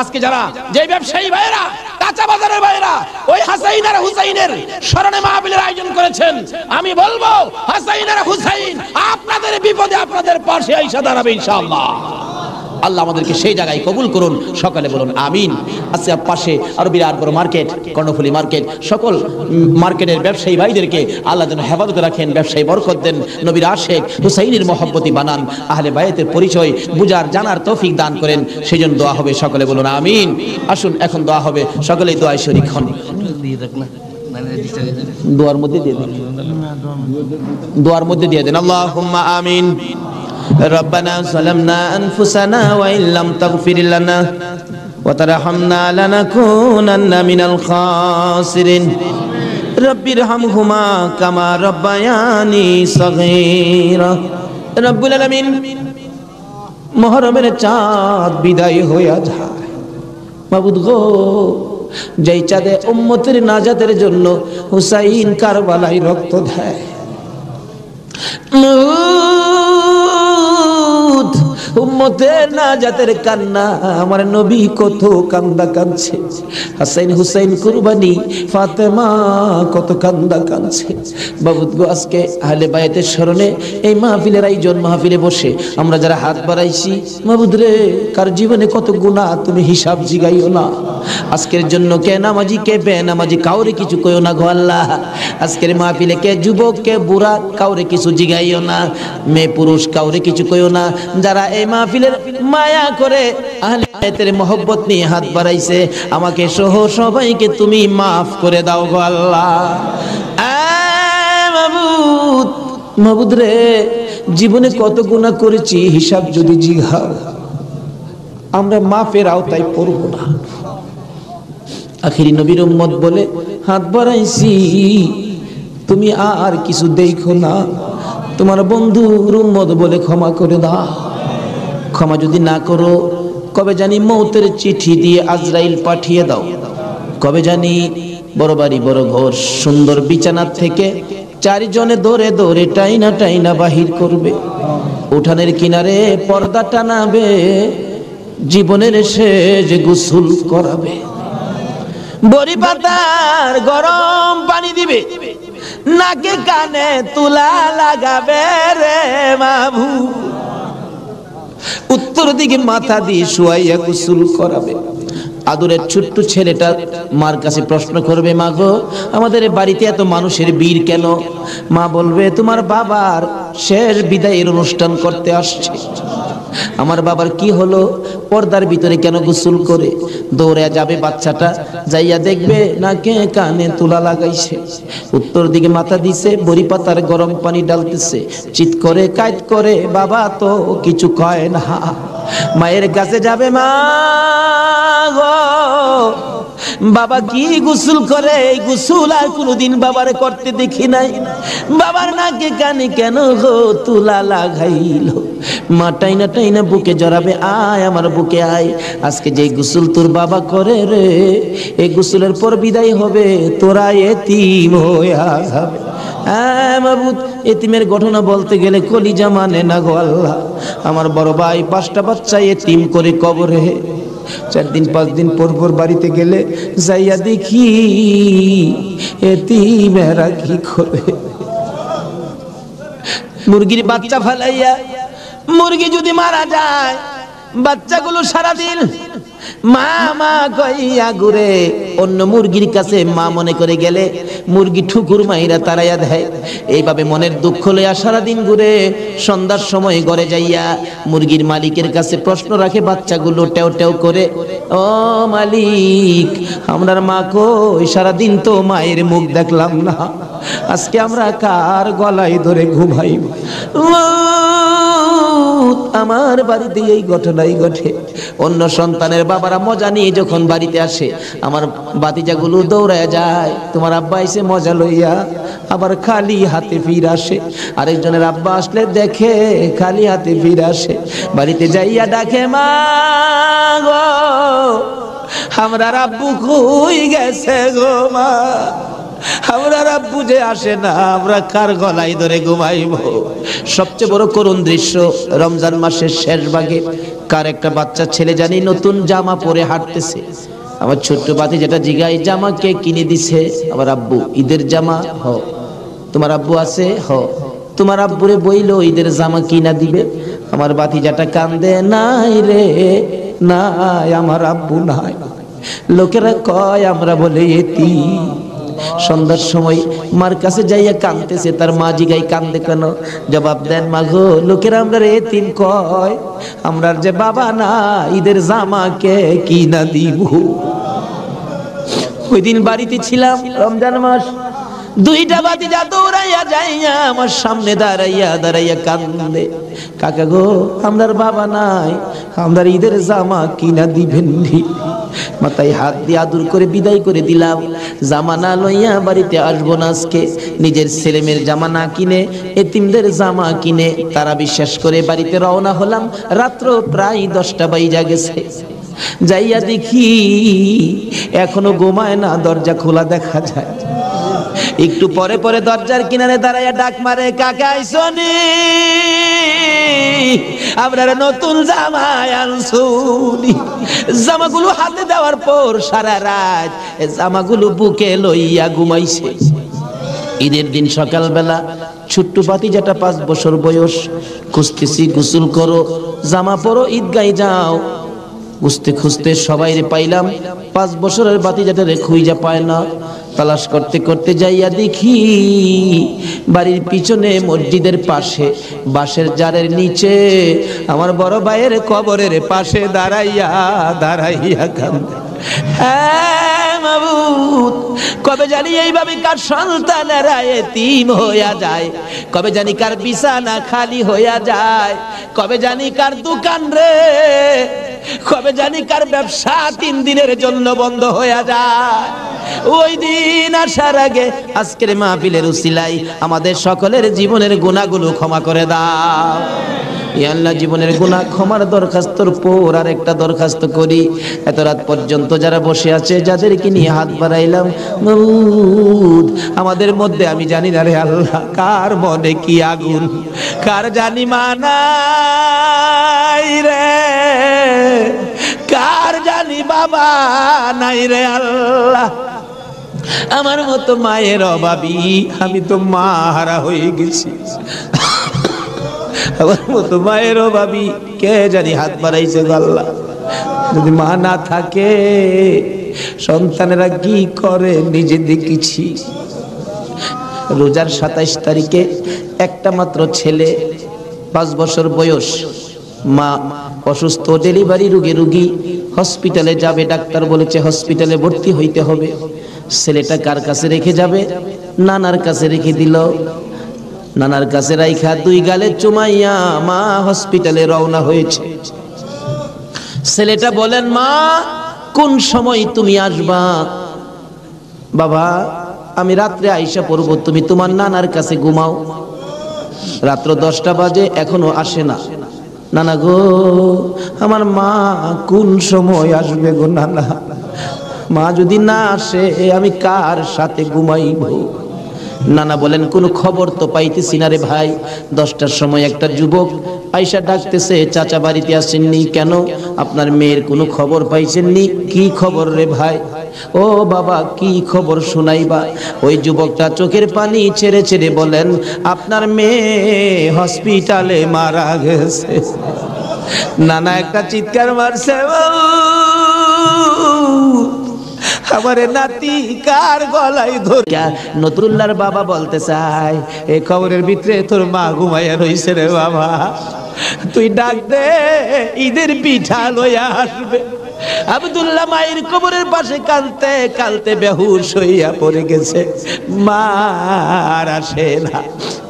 আজকে যারা যে ব্যবসায়ী ভাইরা, কাঁচা বাজারের ভাইরা ওই হাসাইন আর হুসাইনের স্মরণে মাহফিলের আয়োজন করেছেন, আমি বলবো হাসাইন আর হুসাইন আপনাদের বিপদে আপনাদের পাশে আইসা দাঁড়াবে ইনশাআল্লাহ। আল্লাহ আমাদেরকে সেই জায়গায় কবুল করুন। সকালে বলুন আমিন। আজকে পাশে আরো বিরাট বড় মার্কেট, কর্ণফুলী মার্কেট, সকল মার্কেটের ব্যবসায়ী ভাইদেরকে আল্লাহ যেন হেফাজতে রাখেন, ব্যবসায়ী বরকত দেন, নবীর আশেক হুসাইনের মহব্বতী বানান, আহলে বায়তের পরিচয় বুঝার জানার তৌফিক দান করেন। সেই জন্য দোয়া হবে। সকলে বলুন আমিন। আসুন এখন দোয়া হবে, সকলেই দোয়ায় শরীক হন। দোয়ার মধ্যে দিয়ে দেন, দোয়ার মধ্যে দিয়ে দেন। আল্লাহুম্মা আমিন। রব্বানা যালামনা আনফুসানা ওয়া ইল্লাম তাগফির লানা ওয়া তারহামনা লানাকুনান্না মিনাল খাসিরিন। রব্বিরহামহুমা কামা রব্বায়ানি সগীরা। রব্বুল আলামিন, মুহররমের চাঁদ বিদায় হইয়া যায়। মাবুদ গো, যেই চাঁদে উম্মতের নাজাতের জন্য হুসাইন কারবালায় রক্ত দেয়, উম্মতের নাজাতের কান্না আমার নবী কত কান্দা কাঁদছে। হাসাইন হুসাইন কুরবানি ফাতেমা কত কান্দা কাঁদছে। বাবুদ গো, আজকে আহলে বায়াতের স্মরণে এই মাহফিলের আয়োজন, মাহফিলে বসে আমরা যারা হাত বাড়াইছি, মাবুদ রে, কার জীবনে কত গুনাহ তুমি হিসাব জিগাইও না। আজকের জন্য কে নামাজি কে বেনামাজি কাউরে কিছু কইও না গো আল্লাহ। আজকের মাহফিলে কে যুবক কে বুড়া কাউরে কিছু জিগাইও না, মেয়ে পুরুষ কাউরে কিছু কইও না। যারা এই মাহফিলের মায়া করে আহলে বায়াতের মহব্বত নিয়ে হাত বাড়াইছে, আমাকে সহ সবাইকে তুমি মাফ করে দাও গো আল্লাহ। মাবুদ, মাবুদ রে, জীবনে কত গুনাহ করেছি হিসাব যদি জিগাও, আমরা মাফের আওতায় পড়ব না। আখিরি নবীর উম্মত বলে হাত বাড়াইছি, তুমি আর কিছু দেখো না। তোমার বন্ধুর উম্মত বলে ক্ষমা করে দাও। ক্ষমা যদি না করো, কবে জানি মৌতের চিঠি দিয়ে আজরাইল পাঠিয়ে দাও। কবে জানি বড় বাড়ি বড় ঘর সুন্দর বিছানার থেকে চারজনে দৌড়ে দৌড়ে টাইনা টাইনা বাহির করবে, উঠানের কিনারে পর্দা টানাবে, জীবনের শেষ গোসল করাবে, বড়ি পাতার গরম পানি দিবে, নাকে কানে তুলা লাগাবে রে মাবু, উত্তর দিকে মাথা দিয়ে শুয়াইয়া গোসল করাবে। আদরের ছোট্ট ছেলেটা মার কাছে প্রশ্ন করবে, মা গো, আমাদের বাড়িতে এত মানুষের ভিড় কেন? মা বলবে, তোমার বাবার শেষ বিদায়ের অনুষ্ঠান করতে আসছে। আমার বাবার কি হলো? পর্দার ভিতরে কেন গোসল করে? দৌড়ে যাবে বাচ্চাটা, যাইয়া দেখবে নাকে কানে তুলা লাগাইছে, উত্তর দিকে মাথা দিছে, বড়ি পাতার গরম পানি ডালতেছে, চিৎ করে কাইত করে, বাবা তো কিছু কয় না। মায়ের কাছে যাবে, মা গো, বাবা কি গোসল করে? এই গোসল আর কোনোদিন বাবারে করতে দেখি নাই। বাবার নাকে কানে কেন গো তুলা লাগাইলো? মা টাইনা টাইনা বুকে জড়াবে, আয় আমার বুকে আয়, আজকে যে গোসল তোর বাবা করে রে, এই গোসলের পর বিদায় হবে, তোরা এতিম হইয়া যাবে। মাবুদ, এতিমের ঘটনা বলতে গেলে কলিজা মানে না গো আল্লাহ। আমার বড় ভাই 5টা বাচ্চা এতিম করে কবরে, 4 দিন 5 দিন পর পর বাড়িতে গেলে যাইয়া দেখি এতিমেরা কি করে। মুরগির বাচ্চা ফালাইয়া, মুরগি যদি মারা যায়, বাচ্চাগুলো সারাদিন মা মা কইয়া ঘুরে, অন্য মুরগির কাছে মা মনে করে গেলে মুরগি ঠুকুর মাইরা তাড়াইয়া দেয়। এইভাবে মনের দুঃখ লইয়া সারাদিন ঘুরে, সন্ধ্যার সময় ঘরে যাইয়া মুরগির মালিকের কাছে প্রশ্ন রাখে বাচ্চাগুলো টেও টেও করে, ও মালিক, আমরার মা কই? সারাদিন তো মায়ের মুখ দেখলাম না, আজকে আমরা কার গলায় ধরে ঘুমাইব? আমার বাড়িতে এই ঘটনাই ঘটে। অন্য সন্তানের বাবারা মজা নিয়ে যখন বাড়িতে আসে, আমার বাতিজাগুলো দৌড়ায় যায়, তোমার আব্বা এসে মজা লইয়া, আবার খালি হাতে ফিরে আসে। আরেকজনের আব্বা আসলে দেখে খালি হাতে ফিরে আসে, বাড়িতে যাইয়া ডাকে, মা গো, আমরা আব্বু কই গেছে গো মা, আমরা আব্বু যে আসে না, আমরা কার গলায় ধরে ঘুমাইব? সবচেয়ে বড় করুণ দৃশ্য, রমজান মাসের শেষ ভাগে কার একটা বাচ্চা ছেলে জানি নতুন জামা পরে হাঁটতেছে। আমার ছোট্ট বাতি যেটা জিগাই, জামা কে কিনে দিছে? আমার আব্বু। ঈদের জামা? হ। তোমার আব্বু আছে? হ। তোমার আব্বুরে বইলো ঈদের জামা কিনা দিবে? আমার বাতি যেটা কান্দে, নাই রে নাই, আমার আব্বু নাই। লোকেরা কয় আমরা বলে এতিম। সন্ধ্যার সময় মার কাছে যাইয়া কাঁদতেছে, তার মা জিগাই, কান্দে কেন? জবাব দেন, মা গো, লোকেরা আমরা এতিম কয়, আমরার যে বাবা না, ঈদের জামা কে কিনা দিব? ওই দিন বাড়িতে ছিলাম, রমজান মাস। দুইটা ভাতিজা দৌড়াইয়া যাইয়া আমার সামনে দাঁড়াইয়া কান্দে, কাকা গো আমরার বাবা নাই, আমরার ঈদের জামা কিনা দিবেন নি? মাথায় হাত দিয়ে আদর করে বিদায় করে দিলাম। জামা না লইয়া বাড়িতে আসবো না আজকে। নিজের ছেলেমেয়ের জামা না কিনে এতিমদের জামা কিনে তারা বিশ্বাস করে বাড়িতে রওনা হলাম। রাত্র প্রায় 10টা বাইজা গেছে। যাইয়া দেখি এখনো ঘুমায় না, দরজা খোলা দেখা যায়। একটু পরে পরে দরজার কিনারে দাঁড়াইয়া ডাক মারে, কাকা আইসনি? আপনারা নতুন জামা আনছুনি। জামাগুলো হাতে দেওয়ার পর সারা রাত জামাগুলো বুকে লইয়া ঘুমাইছে। ঈদের দিন সকালবেলা ছোট্ট ভাতিজাটা 5 বছর বয়স, খুঁজতেছি গোসল করো, জামা পরো, ঈদগায় যাও। খুঁজতে খুঁজতে সবাই পাইলাম, 5 বছরের ভাতিজাটারে খুঁজা পায় না। তালাশ করতে করতে যাইয়া দেখি বাড়ির পিছনে মসজিদের পাশে বাঁশের জারের নিচে আমার বড় ভাইয়ের কবরের পাশে দাঁড়াইয়া কান্দে। হ্যাঁ মাবুদ, কবে জানি এইভাবে কার সন্তানেরা এতিম হইয়া যায়, কবে জানি কার বিছানা খালি হইয়া যায়, কবে জানি কার দোকান রে, কবে জানি কার ব্যবসা 3 দিনের জন্য বন্ধ হইয়া যায়। ওই দিন আসার আগে আজকের মাহফিলের উসিলায় আমাদের সকলের জীবনের গুনাহগুলো ক্ষমা করে দাও। ইয়া আল্লাহ, জীবনের গুনাহ ক্ষমার দরখাস্তর পর আর একটা দরখাস্ত করি। এত রাত পর্যন্ত যারা বসে আছে, যাদেরকে নিয়ে হাত বাড়াইলাম, মাবুদ আমাদের মধ্যে আমি জানি না রে আল্লাহ, কার মনে কি আগুন, কার জানি মানাই রে, কার জানি বাবা নাই রে আল্লাহ। আমার মতো মায়ের অভাবী, আমি তো মা হারা হয়ে গেছি। আমার মতো মায়ের অভাবী কে জানি হাত বাড়াইছে গো আল্লাহ। যদি মা না থাকে সন্তানেরা কি করে নিজে দেখেছি। রোজার 27 তারিখে একটা মাত্র ছেলে, 5 বছর বয়স, মা অসুস্থ, ডেলিভারি রোগী, হসপিটালে যাবে। ডাক্তার বলেছে হসপিটালে ভর্তি হইতে হবে। ছেলেটা কার কাছে রেখে যাবে? নানার কাছে রেখে দিল। নানার কাছে রাইখা 2 গালে চুমাইয়া মা হসপিটালে রওনা হয়েছে। ছেলেটা বলেন, মা কোন সময় তুমি আসবা? বাবা আমি রাত্রে আইসা পড়বো, তুমি তোমার নানার কাছে ঘুমাও। রাত্র 10টা বাজে, এখনো আসে না। নানা গো, আমার মা কোন সময় আসবে গো নানা? মা যদি না আসে আমি কার সাথে ঘুমাইব? নানা বলেন, কোনো খবর তো পাইতেছি না রে ভাই। 10টার সময় একটা যুবক আইসা ডাকতেছে, চাচা বাড়িতে আসেননি কেন? আপনার মেয়ের কোনো খবর পাইছেননি? কি খবর রে ভাই? ও বাবা কি খবর শোনাইবা? ওই যুবকটা চোখের পানি ছেড়ে ছেড়ে বলেন, আপনার মেয়ে হসপিটালে মারা গেছে। নানা একটা চিৎকার মারছে, আমারে নাতি কার গলায় ধরে। নতুল্লাহর বাবা বলতে চাই, এই খবরের ভিতরে তোর মা ঘুমাইয়া রইছে রে বাবা, তুই ডাক দে, ঈদের পিঠা লইয়া আসবে। আব্দুল্লাহ মায়ের কবরের পাশে কালতে কালতে বেহুশ হইয়া পড়ে গেছে। মা আর আসে না।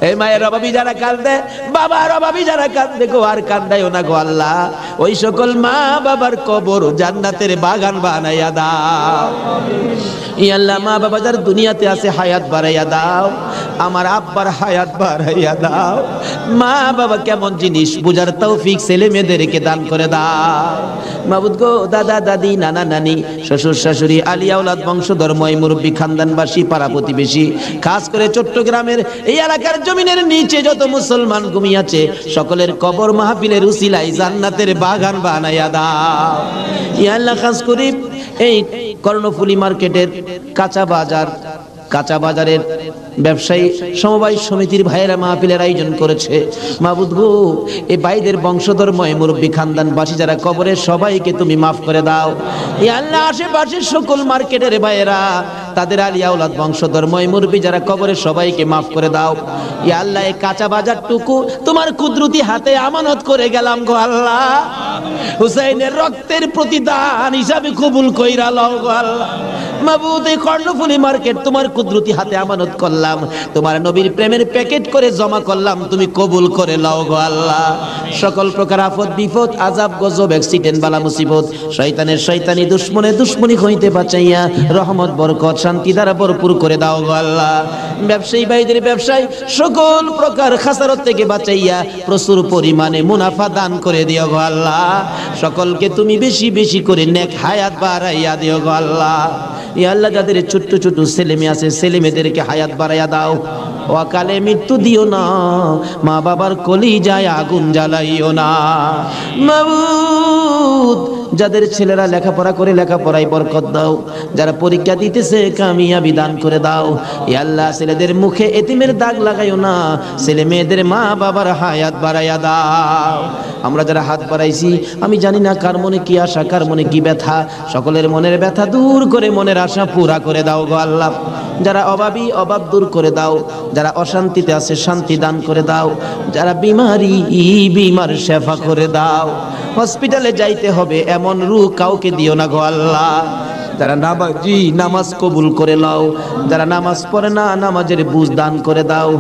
এই মায়ের অভাবী যারা কান্দে, বাবার অভাবী যারা কান্দে গো, আর কান্দাইও না গো আল্লাহ। ওই সকল মা বাবার কবর জান্নাতের বাগান বানাইয়া দাও। ইয়া আল্লাহ, মা বাবা যার দুনিয়াতে আছে হায়াত বাড়াইয়া দাও, আমার আব্বার হায়াত বাড়াইয়া দাও। মা বাবা কেমন জিনিস বুঝার তৌফিক ছেলে মেয়েদেরকে দান করে দাও। মাবুদ গো, দাদা দাদি, নানা নানি, শ্বশুর শাশুড়ি, আলিয়া আওলাদ, বংশধর, ময় মুরব্বী, খানদানবাসী, পাড়া প্রতিবেশী, খাস করে চট্টগ্রামের এই এলাকার জমিনের নিচে যত মুসলমান ঘুমিয়েছে, সকলের কবর মাহফিলের উসিলায় জান্নাতের বাগান বানাইয়া দাও। ইয়া আল্লাহ, খাস করে এই কর্ণফুলী মার্কেটের কাঁচা বাজারের ব্যবসায়ী সমবায় সমিতির ভাইয়েরা মাহফিলের আয়োজন করেছে। মাবুদ গো, এই ভাইদের বংশধর ময় মুরব্বী, খানদানবাসী যারা কবরের, সবাইকে তুমি মাফ করে দাও। ইয়া আল্লাহ, আশেপাশের সকল মার্কেটের ভাইয়েরা তাদের আলী আওলাদ বংশধর মুরব্বি যারা কবরে সবাইকে মাফ করে দাও। ইয়া আল্লাহ এই কাঁচা বাজারটুকু তোমার কুদরতি হাতে আমানত করে গেলাম গো আল্লাহ, হুসাইনের রক্তের প্রতিদান হিসাবে কবুল কইরা লও গো আল্লাহ। মাবুদ এই কর্ণফুলী মার্কেট তোমার কুদরতি হাতে আমানত করলাম, তোমার নবীর প্রেমের প্যাকেট করে জমা করলাম, তুমি কবুল করে লও গো আল্লাহ। সকল প্রকার আফত বিপদ আযাব গজব অ্যাক্সিডেন্ট বালা মুসিবত শয়তানের শয়তানি দুশমনে দুশমনি হইতে বাঁচাইয়া রহমত বরকত শান্তি দ্বারা ভরপুর করে দাও গো আল্লাহ। ব্যবসায়ী ভাইদের ব্যবসায় সকল প্রকার খাসারত থেকে বাঁচাইয়া প্রচুর পরিমাণে মুনাফা দান করে দিও গো আল্লাহ। সকলকে তুমি বেশি বেশি করে নেক হায়াত বাড়াইয়া দিও গো আল্লাহ। ইয়া আল্লাহ যাদের ছোট ছোট ছেলে মেয়ে আছে ছেলে মেয়েদেরকে হায়াত বাড়াইয়া দাও, অকালে মৃত্যু দিও না, মা বাবার কলিজায় আগুন জ্বালাইও না। মাবুদ যাদের ছেলেরা লেখাপড়া করে লেখাপড়ায় বরকত দাও, যারা পরীক্ষা দিতেছে কামিয়াবি দান করে দাও। ইয়া আল্লাহ ছেলেদের মুখে এতিমের দাগ লাগাইও না, ছেলে মেয়েদের মা বাবার হায়াত বাড়াইয়া দাও। আমরা যারা হাত বাড়াইছি আমি জানি না কার মনে কি আশা কার মনে কি ব্যথা, সকলের মনের ব্যথা দূর করে মনের আশা পুরা করে দাও গো আল্লাহ। যারা অভাবী অভাব দূর করে দাও, যারা অশান্তিতে আছে শান্তি দান করে দাও, যারা বিমারি বিমার শেফা করে দাও। হসপিটালে যাইতে হবে এমন রূহ কাউকে দিও না গো আল্লাহ। যারা নামাজি নামাজ কবুল করে নাও, যারা নামাজ পড়ে না নামাজের বুঝ দান করে দাও।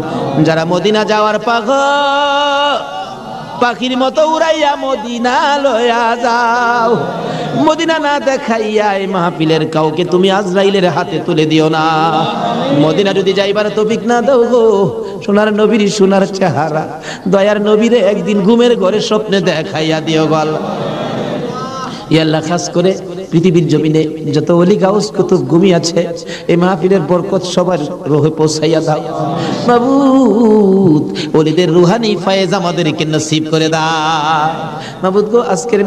যারা মদিনা যাওয়ার পাগল পাখির মতো উড়াইয়া মদিনা লয়া যাও, মদিনা না দেখাইয়া এই মাহফিলের কাউকে তুমি আজরাইলের হাতে তুলে দিও না। মদিনা যদি যাইবার তৌফিক না দাও গো, সোনার নবীর সোনার চেহারা দয়ার নবীরে একদিন ঘুমের ঘরে স্বপ্নে দেখাইয়া দিও গো আল্লাহ। ইয়া আল্লাহ খাস করে পৃথিবীর জমিনে যত ওলি গাউস কুতুব ঘুমিয়ে আছে এই মাহফিলের বরকত সবার রূহে পৌঁছাইয়া দাও মাবুদ। ওলিদের রুহানি ফায়েজ আমাদেরকে নসিব করে দাও মাবুদ গো। আজকের